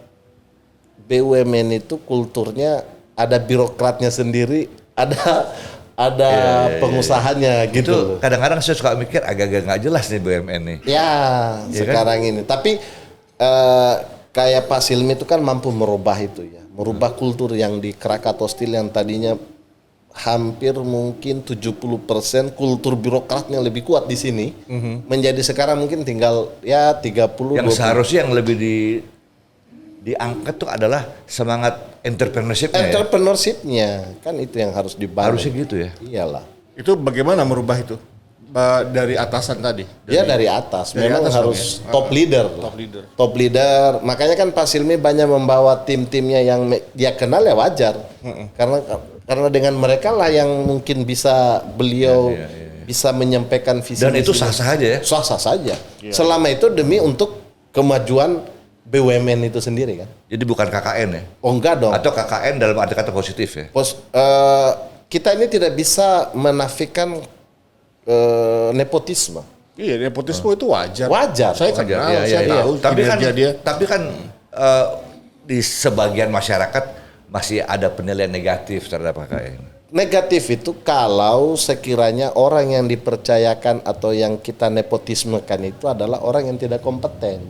BUMN itu kulturnya ada birokratnya sendiri, ada pengusahanya Itu gitu. kadang-kadang saya suka mikir agak-agak nggak jelas nih BUMN nih. Ya, Iya sekarang ini. Tapi kayak Pak Silmi itu kan mampu merubah itu ya. Merubah kultur yang di Krakatau Steel yang tadinya hampir mungkin 70% kultur birokratnya lebih kuat di sini. Menjadi sekarang mungkin tinggal ya 30. Yang 20. seharusnya yang lebih diangkat tuh adalah semangat entrepreneurship-nya ya? Entrepreneurship-nya. Kan itu yang harus dibangun. Harusnya gitu ya? Iyalah. Itu bagaimana merubah itu? Dari atasan tadi? Dia dari atas, dari memang atas harus dong ya? top leader. Top leader. Top leader. Makanya kan Pak Silmi banyak membawa tim-timnya yang dia kenal ya wajar. Karena dengan mereka lah yang mungkin bisa beliau bisa menyampaikan visi Dan itu misinya. sah-sah aja ya. Sah-sah saja. Selama itu demi untuk kemajuan BUMN itu sendiri kan. Jadi bukan KKN ya. Oh enggak dong. Atau KKN dalam arti kata positif ya. Kita ini tidak bisa menafikan nepotisme. Iya, nepotisme itu wajar. Wajar. Saya kenal, Iya, saya iya. tahu kinerja dia. Tapi kan di sebagian masyarakat masih ada penilaian negatif terhadap KKN. Negatif itu kalau sekiranya orang yang dipercayakan atau yang kita nepotismekan itu adalah orang yang tidak kompeten.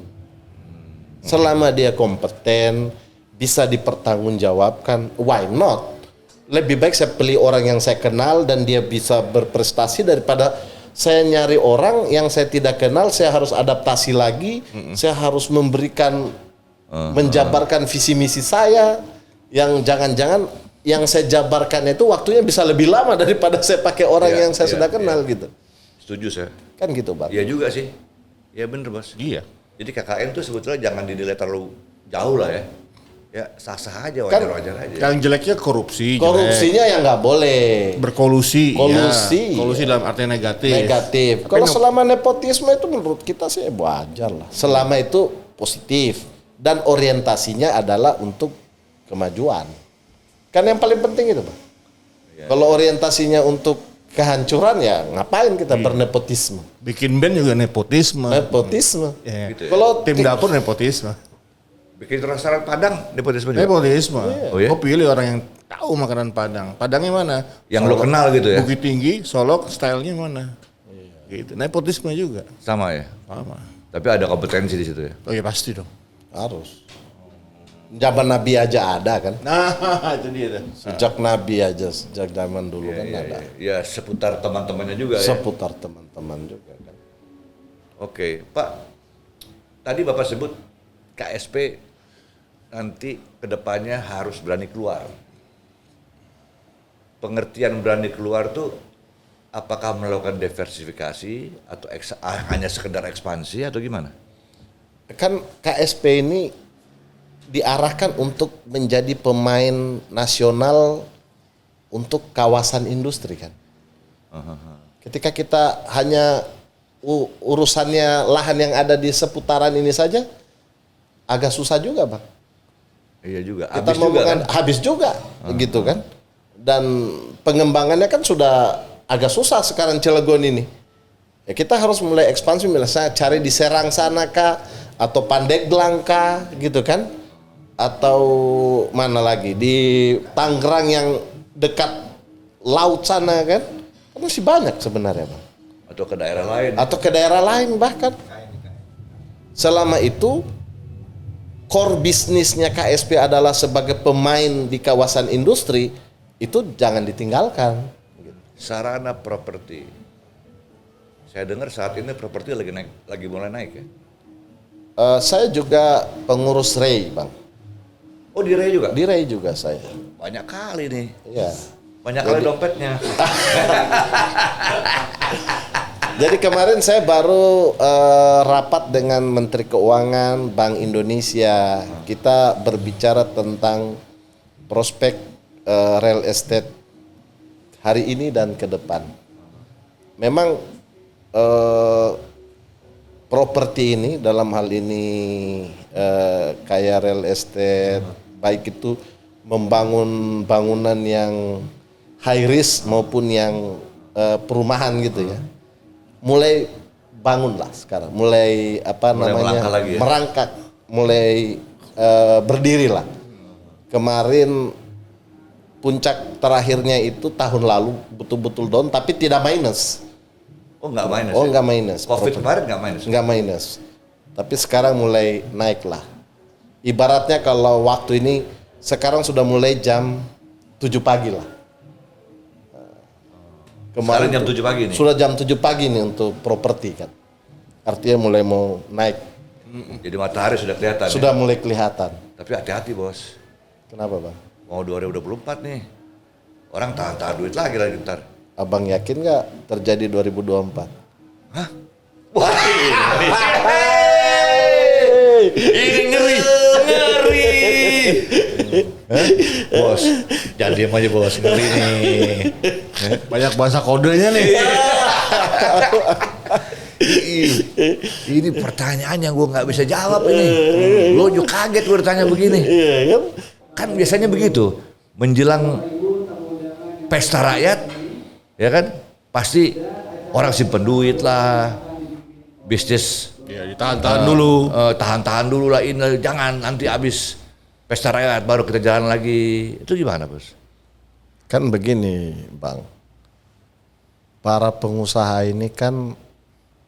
Selama dia kompeten, bisa dipertanggungjawabkan, why not? Lebih baik saya pilih orang yang saya kenal dan dia bisa berprestasi daripada saya nyari orang yang saya tidak kenal, saya harus adaptasi lagi, saya harus memberikan, menjabarkan visi misi saya, yang jangan-jangan yang saya jabarkan itu waktunya bisa lebih lama daripada saya pakai orang yang saya sudah kenal gitu. Setuju saya. Kan gitu, Bang. Iya juga sih. Iya bener bos. Iya. Jadi KKN tuh sebetulnya jangan dinilai terlalu jauh lah ya. Ya sah-sah aja, wajar-wajar aja. Yang jeleknya korupsi. Korupsinya yang nggak boleh. Berkolusi. Kolusi. Ya. Kolusi dalam artinya negatif. Negatif. Kalau selama nepotisme itu menurut kita sih wajar lah. Selama itu positif dan orientasinya adalah untuk kemajuan. Kan yang paling penting itu, Pak. Kalau orientasinya untuk kehancuran ya ngapain kita bernepotisme? Bikin band juga nepotisme. Nepotisme. Ya. Gitu ya. Kalau Tim dapur nepotisme. Bikin restoran Padang nepotisme juga. Nepotisme. Oh iya? Kau pilih orang yang tahu makanan Padang. Padangnya mana? Yang lo kenal gitu ya. Bukit Tinggi, Solok, stylenya mana? Gitu. Nepotisme juga. Sama ya. Sama. Tapi ada kompetensi di situ ya. Oh iya pasti dong. harus. Zaman Nabi aja ada kan? Nah, itu dia. Sejak Nabi aja, sejak zaman dulu kan ada. Ya seputar teman-temannya juga ya. Seputar teman-teman juga kan. Oke, Pak. Tadi Bapak sebut KSP nanti kedepannya harus berani keluar. Pengertian berani keluar tuh apakah melakukan diversifikasi atau hanya sekedar ekspansi atau gimana? Kan KSP ini diarahkan untuk menjadi pemain nasional untuk kawasan industri kan. Ketika kita hanya urusannya lahan yang ada di seputaran ini saja, agak susah juga Bang. Iya juga, Kita habis juga kan? habis juga gitu kan. Dan pengembangannya kan sudah agak susah sekarang Cilegon ini. Ya kita harus mulai ekspansi, misalnya cari di Serang sana kah, atau Pandeglang kah, gitu kan. Atau mana lagi, di Tangerang yang dekat laut sana kan. Masih banyak sebenarnya Bang. Atau ke daerah lain? Atau ke daerah lain bahkan. Selama itu core bisnisnya KSP adalah sebagai pemain di kawasan industri, itu jangan ditinggalkan. Sarana properti. Saya dengar saat ini properti lagi mulai naik ya. Saya juga pengurus REI Bang. Oh di REI juga? Di REI juga saya. Banyak kali nih. Iya. Banyak kali dompetnya. Jadi kemarin saya baru rapat dengan Menteri Keuangan Bank Indonesia. Kita berbicara tentang prospek real estate hari ini dan ke depan. Memang properti ini dalam hal ini kayak real estate, baik itu membangun bangunan yang high risk maupun yang perumahan gitu ya. Mulai bangun lah sekarang, mulai melangkah lagi ya? merangkak, mulai berdiri lah. Kemarin puncak terakhirnya itu tahun lalu betul-betul down, tapi tidak minus. Oh nggak minus? Oh ya? nggak minus. Covid kemarin nggak minus? Nggak minus. Tapi sekarang mulai naik lah. Ibaratnya kalau waktu ini sekarang sudah mulai jam 7 pagi lah. Sekarang jam 7 pagi nih? Sudah jam 7 pagi nih untuk properti kan. Artinya mulai mau naik. Jadi matahari sudah kelihatan. Sudah ya? mulai kelihatan. Tapi hati-hati bos. Kenapa Bang? Mau 2024 nih. Orang tahan-tahan duit lagi ntar. Abang yakin nggak terjadi 2024? Hah? Wah ini ngeri. Bos, jangan diam aja bos, ngeri nih. Banyak bahasa kodenya nih. Ini pertanyaan yang gue nggak bisa jawab ini. Lo juga kaget gue ditanya begini. Kan biasanya begitu. Menjelang pesta rakyat, ya kan, pasti orang simpen duit lah, bisnis. Ya, ditahan-tahan dulu. Tahan-tahan dulu lah ini, jangan nanti habis pesta rakyat baru kita jalan lagi. Itu gimana, Bos? Kan begini, Bang. Para pengusaha ini kan,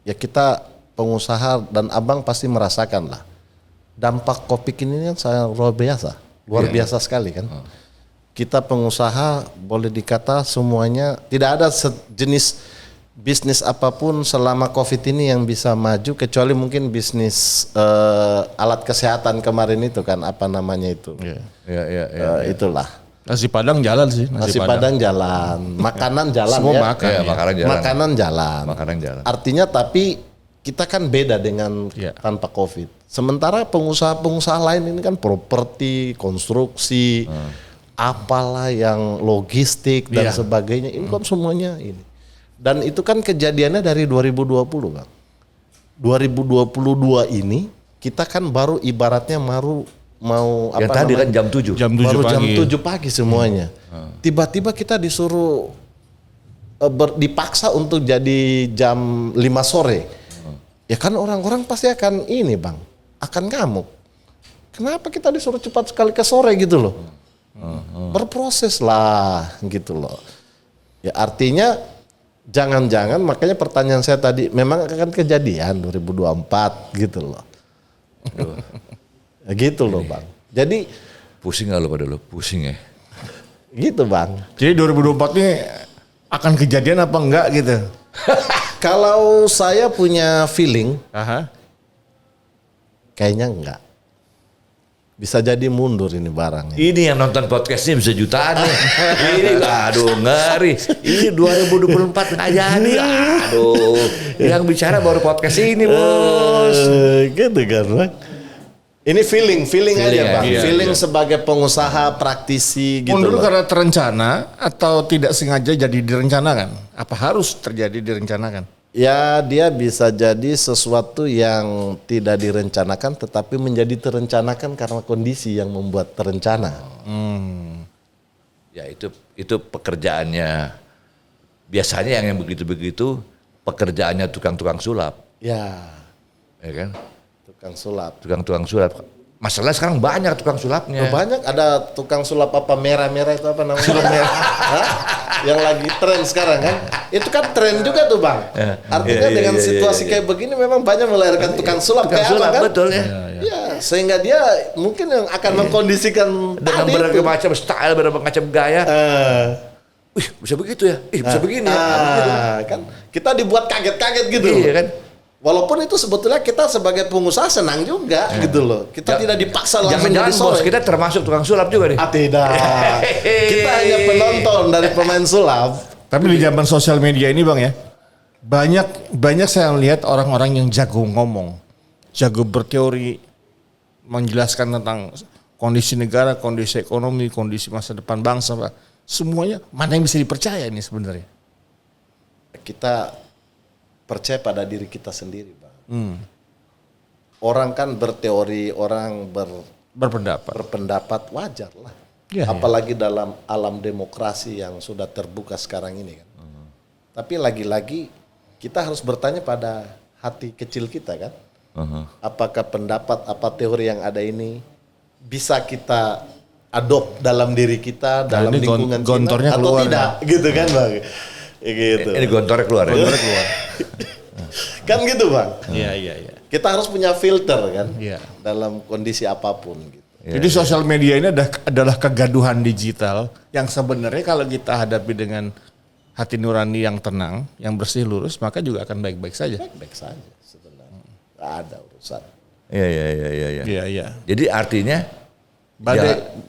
ya kita pengusaha dan abang pasti merasakan lah. Dampak Covid ini kan sangat luar biasa sekali kan. Kita pengusaha boleh dikata semuanya tidak ada sejenis bisnis apapun selama Covid ini yang bisa maju kecuali mungkin bisnis alat kesehatan kemarin itu kan apa namanya itu. Itulah. Nasi Padang jalan sih. Nasi Padang jalan, makanan jalan. Semua ya. makan. Ya, Makanan jalan. Makanan jalan. Artinya tapi kita kan beda dengan tanpa Covid. Sementara pengusaha-pengusaha lain ini kan properti, konstruksi, apalah yang logistik dan sebagainya. Ini kan semuanya ini. Dan itu kan kejadiannya dari 2020, Bang. 2022 ini kita kan baru ibaratnya mau Yang tadi kan jam 7. Baru jam 7 pagi semuanya. Tiba-tiba kita disuruh dipaksa untuk jadi jam 5 sore. Ya kan orang-orang pasti akan ini, Bang. Akan ngamuk. Kenapa kita disuruh cepat sekali ke sore gitu loh? Berproses lah gitu loh. Ya artinya jangan-jangan makanya pertanyaan saya tadi memang akan kejadian 2024 gitu loh. Ya gitu loh, Bang. Jadi Pusing gak lo pada lo? Pusing ya? gitu, Bang. Jadi 2024 ini akan kejadian apa enggak gitu? Kalau saya punya feeling kayaknya enggak. Bisa jadi mundur ini barangnya. Ini yang nonton podcastnya bisa jutaan nih. Ini aduh ngeri. Ini 2024 nggak jadi. Aduh. Yang bicara baru podcast ini, Bos. Gitu kan, Bang. Ini feeling aja, Bang. Iya, Feeling sebagai pengusaha praktisi gitu. Mundur loh. karena terencana atau tidak sengaja jadi direncanakan? Apa harus terjadi direncanakan? Ya dia bisa jadi sesuatu yang tidak direncanakan tetapi menjadi terencanakan karena kondisi yang membuat terencana. Ya itu pekerjaannya. Biasanya yang begitu-begitu pekerjaannya tukang-tukang sulap. Ya, Ya kan? tukang sulap. Tukang-tukang sulap. Masalah sekarang banyak tukang sulapnya. Banyak ada tukang sulap apa merah-merah itu apa namanya? Sulap merah. Hah? Yang lagi tren sekarang kan? Itu kan tren juga tuh, Bang. Artinya dengan situasi kayak begini memang banyak melahirkan tukang sulap Tukang kayak sulap, apa kan? betul ya. Ya, sehingga dia mungkin yang akan mengkondisikan Dengan tadi berbagai itu. macam style, berbagai macam gaya. Wih, bisa begitu ya? Bisa begini ya? Kan kita dibuat kaget-kaget gitu. Iya kan? Walaupun itu sebetulnya kita sebagai pengusaha senang juga gitu loh. Kita tidak dipaksa langsung Jangan-jangan jadi bos, sore. kita termasuk tukang sulap juga nih. Tidak. Kita hanya penonton dari pemain sulap. Tapi di zaman sosial media ini, Bang ya, banyak saya lihat orang-orang yang jago ngomong, jago berteori, menjelaskan tentang kondisi negara, kondisi ekonomi, kondisi masa depan bangsa, Pak. Semuanya mana yang bisa dipercaya ini sebenarnya? Kita percaya pada diri kita sendiri, Bang. Orang kan berteori, orang berpendapat wajar lah. Ya, apalagi dalam alam demokrasi yang sudah terbuka sekarang ini kan. Tapi lagi-lagi kita harus bertanya pada hati kecil kita kan. Apakah pendapat apa teori yang ada ini bisa kita adopt dalam diri kita, dalam ini lingkungan gontornya kita atau keluar, tidak, gitu kan, Bang. Gitu. Ini gontornya keluar ya? Kan gitu, Bang. Iya. Kita harus punya filter kan Iya. dalam kondisi apapun gitu. Jadi sosial media ini adalah kegaduhan digital yang sebenarnya kalau kita hadapi dengan hati nurani yang tenang, yang bersih lurus, maka juga akan baik-baik saja. Baik saja sebenarnya. Nggak ada urusan. Iya. Iya. Jadi artinya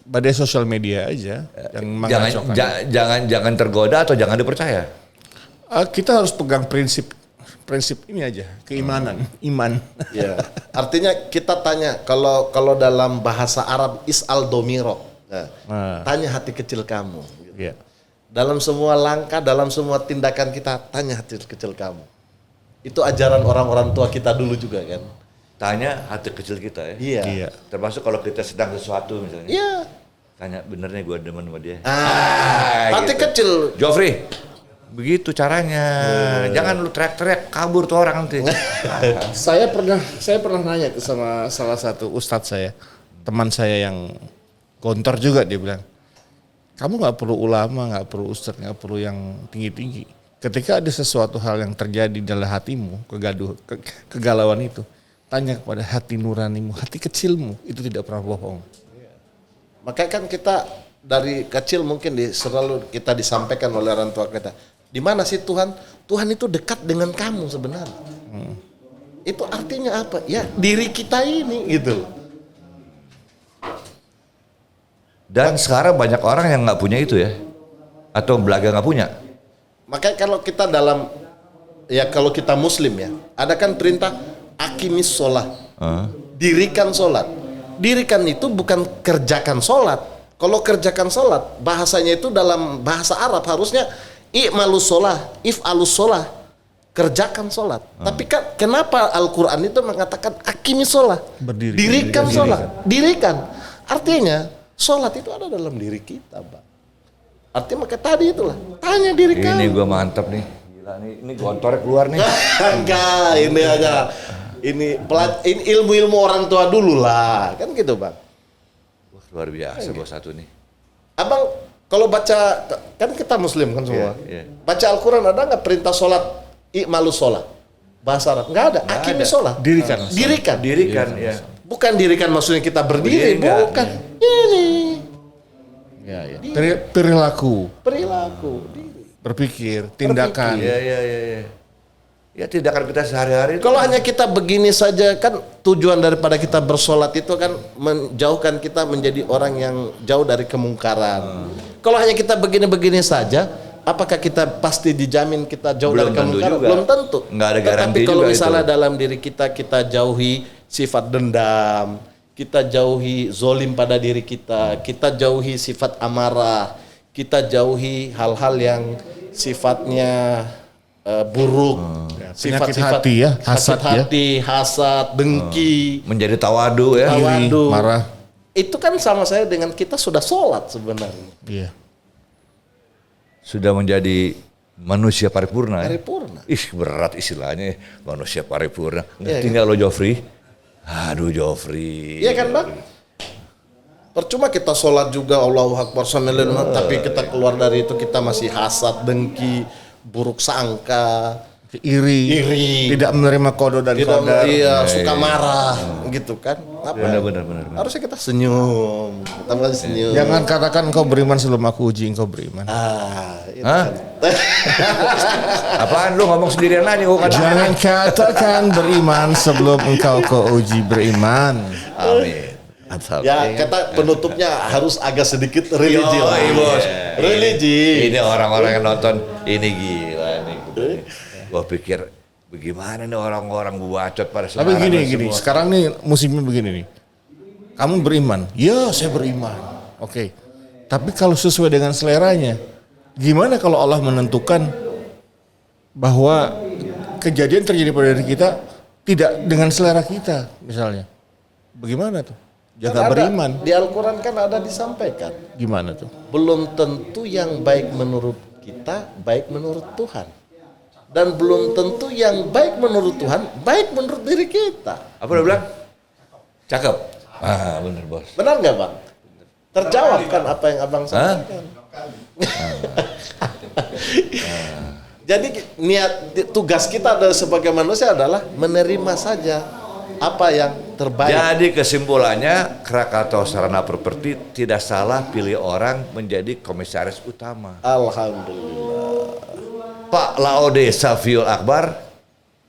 Badai sosial media aja yang mengacaukan. jangan tergoda atau jangan dipercaya. Kita harus pegang prinsip ini aja, keimanan, iman. Ya, artinya kita tanya kalau dalam bahasa Arab is'al domiro. Nah, tanya hati kecil kamu. Gitu. Iya. Dalam semua langkah, dalam semua tindakan kita, tanya hati kecil kamu. Itu ajaran orang-orang tua kita dulu juga kan. Tanya hati kecil kita ya. Iya. Termasuk kalau kita sedang sesuatu misalnya. Iya. Tanya bener nih gue demen sama dia. Hati gitu. kecil. Joffrey, begitu caranya. Jangan lu teriak-teriak, kabur tuh orang nanti. Saya pernah nanya ke sama salah satu ustadz saya, teman saya yang gontor juga, dia bilang, kamu nggak perlu ulama, nggak perlu ustadz, nggak perlu yang tinggi-tinggi. Ketika ada sesuatu hal yang terjadi dalam hatimu, kegalauan itu, tanya kepada hati nuranimu, hati kecilmu, itu tidak pernah bohong. Makanya kan kita dari kecil mungkin selalu kita disampaikan oleh orang tua kita. Di mana sih Tuhan? Tuhan itu dekat dengan kamu sebenarnya. Itu artinya apa? Ya diri kita ini gitu. Dan sekarang banyak orang yang nggak punya itu ya, atau belaga nggak punya. Makanya kalau kita kalau kita Muslim ya, ada kan perintah akimis sholat, dirikan sholat. Dirikan itu bukan kerjakan sholat. Kalau kerjakan sholat, bahasanya itu dalam bahasa Arab harusnya i'malus sholah, if'alus sholah, kerjakan sholat. Tapi kan kenapa Al-Quran itu mengatakan akimis sholah, dirikan sholat, dirikan. Artinya sholat itu ada dalam diri kita, Bang. Artinya maka tadi itulah, tanya diri kamu. Ini gue mantep nih, gila nih, ini gontornya keluar nih. Enggak, ini aja. Ini ilmu-ilmu orang tua dulu lah, kan gitu Bang. Wah, luar biasa bos satu nih. Abang kalau baca, kan kita Muslim kan semua. Iya. Baca Al-Quran ada nggak perintah sholat i'malus sholat? Bahasa Arab nggak ada. Akimis sholat. Dirikan. Ya. Bukan dirikan maksudnya kita berdiri, bukan. Ini Ya. Perilaku, diri. berpikir, tindakan. Iya. Ya tindakan kita sehari-hari. Kalau hanya kita begini saja kan tujuan daripada kita bersolat itu kan menjauhkan kita menjadi orang yang jauh dari kemungkaran. Kalau hanya kita begini-begini saja, apakah kita pasti dijamin kita jauh Belum dari tentu kemungkaran? juga. Belum tentu. Nggak ada garansi Tetapi kalau juga misalnya itu. dalam diri kita jauhi sifat dendam, kita jauhi zolim pada diri kita jauhi sifat amarah, kita jauhi hal-hal yang sifatnya buruk, Penyakit hati ya, hasad ya. Hasad, dengki, Menjadi tawadu ya. tawadu. marah. Itu kan sama saya dengan kita sudah sholat sebenarnya. Iya. Sudah menjadi manusia paripurna. Ya? Paripurna. Ih berat istilahnya manusia paripurna. Iya, Ngerti nggak lo Joffrey? Aduh Joffrey. Iya kan Bang? Percuma kita sholat juga Allahu Akbar tapi kita keluar dari itu kita masih hasad, dengki, buruk sangka, Iri, tidak menerima kode dan kodar. suka marah, gitu kan? Benar. Harusnya kita senyum, kita mulai senyum. Jangan katakan engkau beriman sebelum aku uji engkau beriman. Itu Hah? kan. Apaan lu ngomong sendirian aja gua kata. Jangan katakan beriman sebelum engkau uji beriman. Amin. Ya kata penutupnya harus agak sedikit religi lah. Bos. Religi. Ini orang-orang yang nonton ini gila nih. Gua pikir bagaimana nih orang-orang bacot pada Tapi sembarangan gini, semua. sekarang nih musimnya begini nih. Kamu beriman? Ya, saya beriman. Oke. Tapi kalau sesuai dengan seleranya, gimana kalau Allah menentukan bahwa kejadian terjadi pada diri kita tidak dengan selera kita, misalnya? Bagaimana tuh? Jaga Kan ada, beriman. di Al-Quran kan ada disampaikan. Gimana tuh? Belum tentu yang baik menurut kita, baik menurut Tuhan. Dan belum tentu yang baik menurut Tuhan, baik menurut diri kita. Apa udah bilang? Cakep. Bener bos. Benar nggak Bang? Terjawab kan apa yang Abang sampaikan. Jadi tugas kita sebagai manusia adalah menerima saja apa yang terbaik. Jadi kesimpulannya Krakatau Sarana Properti tidak salah pilih orang menjadi komisaris utama. Alhamdulillah. Pak Laode Safiul Akbar,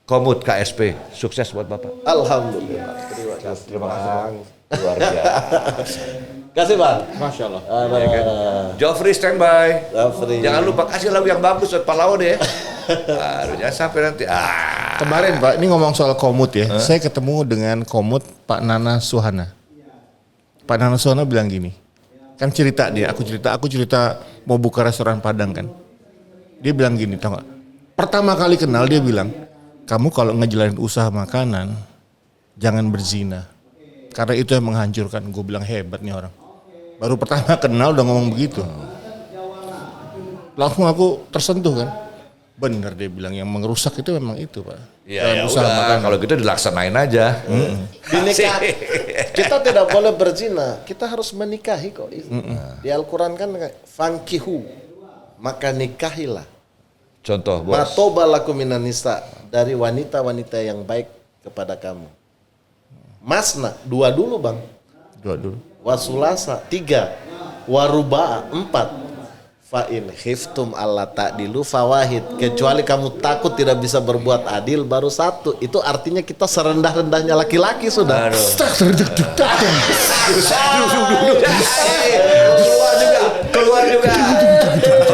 Komut KSP, sukses buat Bapak. Alhamdulillah. Terima kasih Bang. Luar biasa. Kasih Bang. Masya Allah. Joffrey standby. Joffrey. Jangan lupa kasih lagu yang bagus buat Pak Laode ya. Aduh, jangan sampai nanti. Kemarin Pak, ini ngomong soal komut ya. Saya ketemu dengan komut Pak Nana Suhana. Pak Nana Suhana bilang gini, Kan cerita dia, aku cerita mau buka restoran Padang kan. Dia bilang gini, tau gak? Pertama kali kenal dia bilang, kamu kalau ngejalanin usaha makanan, jangan berzina. Karena itu yang menghancurkan. Gue bilang hebat nih orang. Baru pertama kenal udah ngomong begitu. Langsung aku tersentuh kan. Bener dia bilang yang mengerusak itu memang itu Pak. Ya udah, kalau gitu dilaksanain aja. Dinikah, kita tidak boleh berzina, kita harus menikahi kok. Di Al-Quran kan fankihu, maka nikahilah. Contoh bos. Matoba lakum minan nisa, dari wanita-wanita yang baik kepada kamu. Masna, 2 dulu bang. 2 dulu. Wasulasa 3, waruba'a 4. Fa'in khiftum alla ta'dilu fawahid. Kecuali kamu takut tidak bisa berbuat adil baru 1. Itu artinya kita serendah-rendahnya laki-laki sudah. Keluar juga.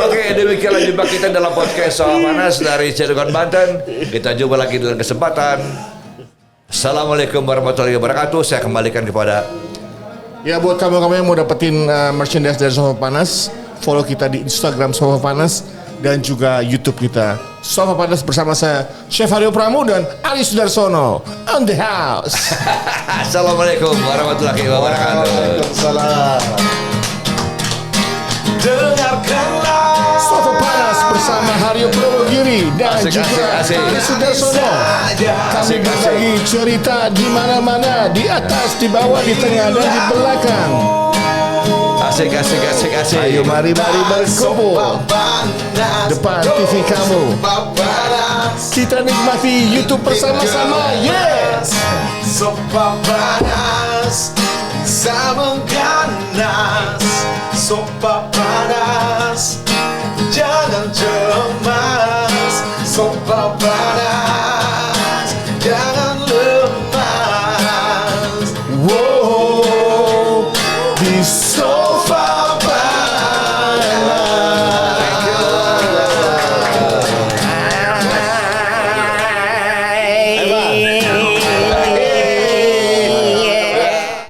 Oke, demikianlah jumpa kita dalam podcast Sawah Panas dari Cilegon, Banten. Kita jumpa lagi dalam kesempatan. Assalamualaikum warahmatullahi wabarakatuh. Saya kembalikan kepada Ya buat kamu yang mau dapetin merchandise dari Sofa Panas, follow kita di Instagram Sofa Panas dan juga YouTube kita Sofa Panas bersama saya Chef Haryo Pramu dan Ali Sudarsono on the house. Assalamualaikum warahmatullahi wabarakatuh. Waalaikumsalam. Dengarkanlah Sofa Panas bersama Haryo Promogiri dan Asik, juga asik, asik. Ali Sudarsono. Kami berbagi cerita di mana-mana, di atas, di bawah, di tengah dan di belakang. Asik. Ayo mari berkumpul depan TV kamu. Kita nikmati YouTube bersama-sama. Yes. Sopa panas, sama ganas. Sopa panas, jangan cemas.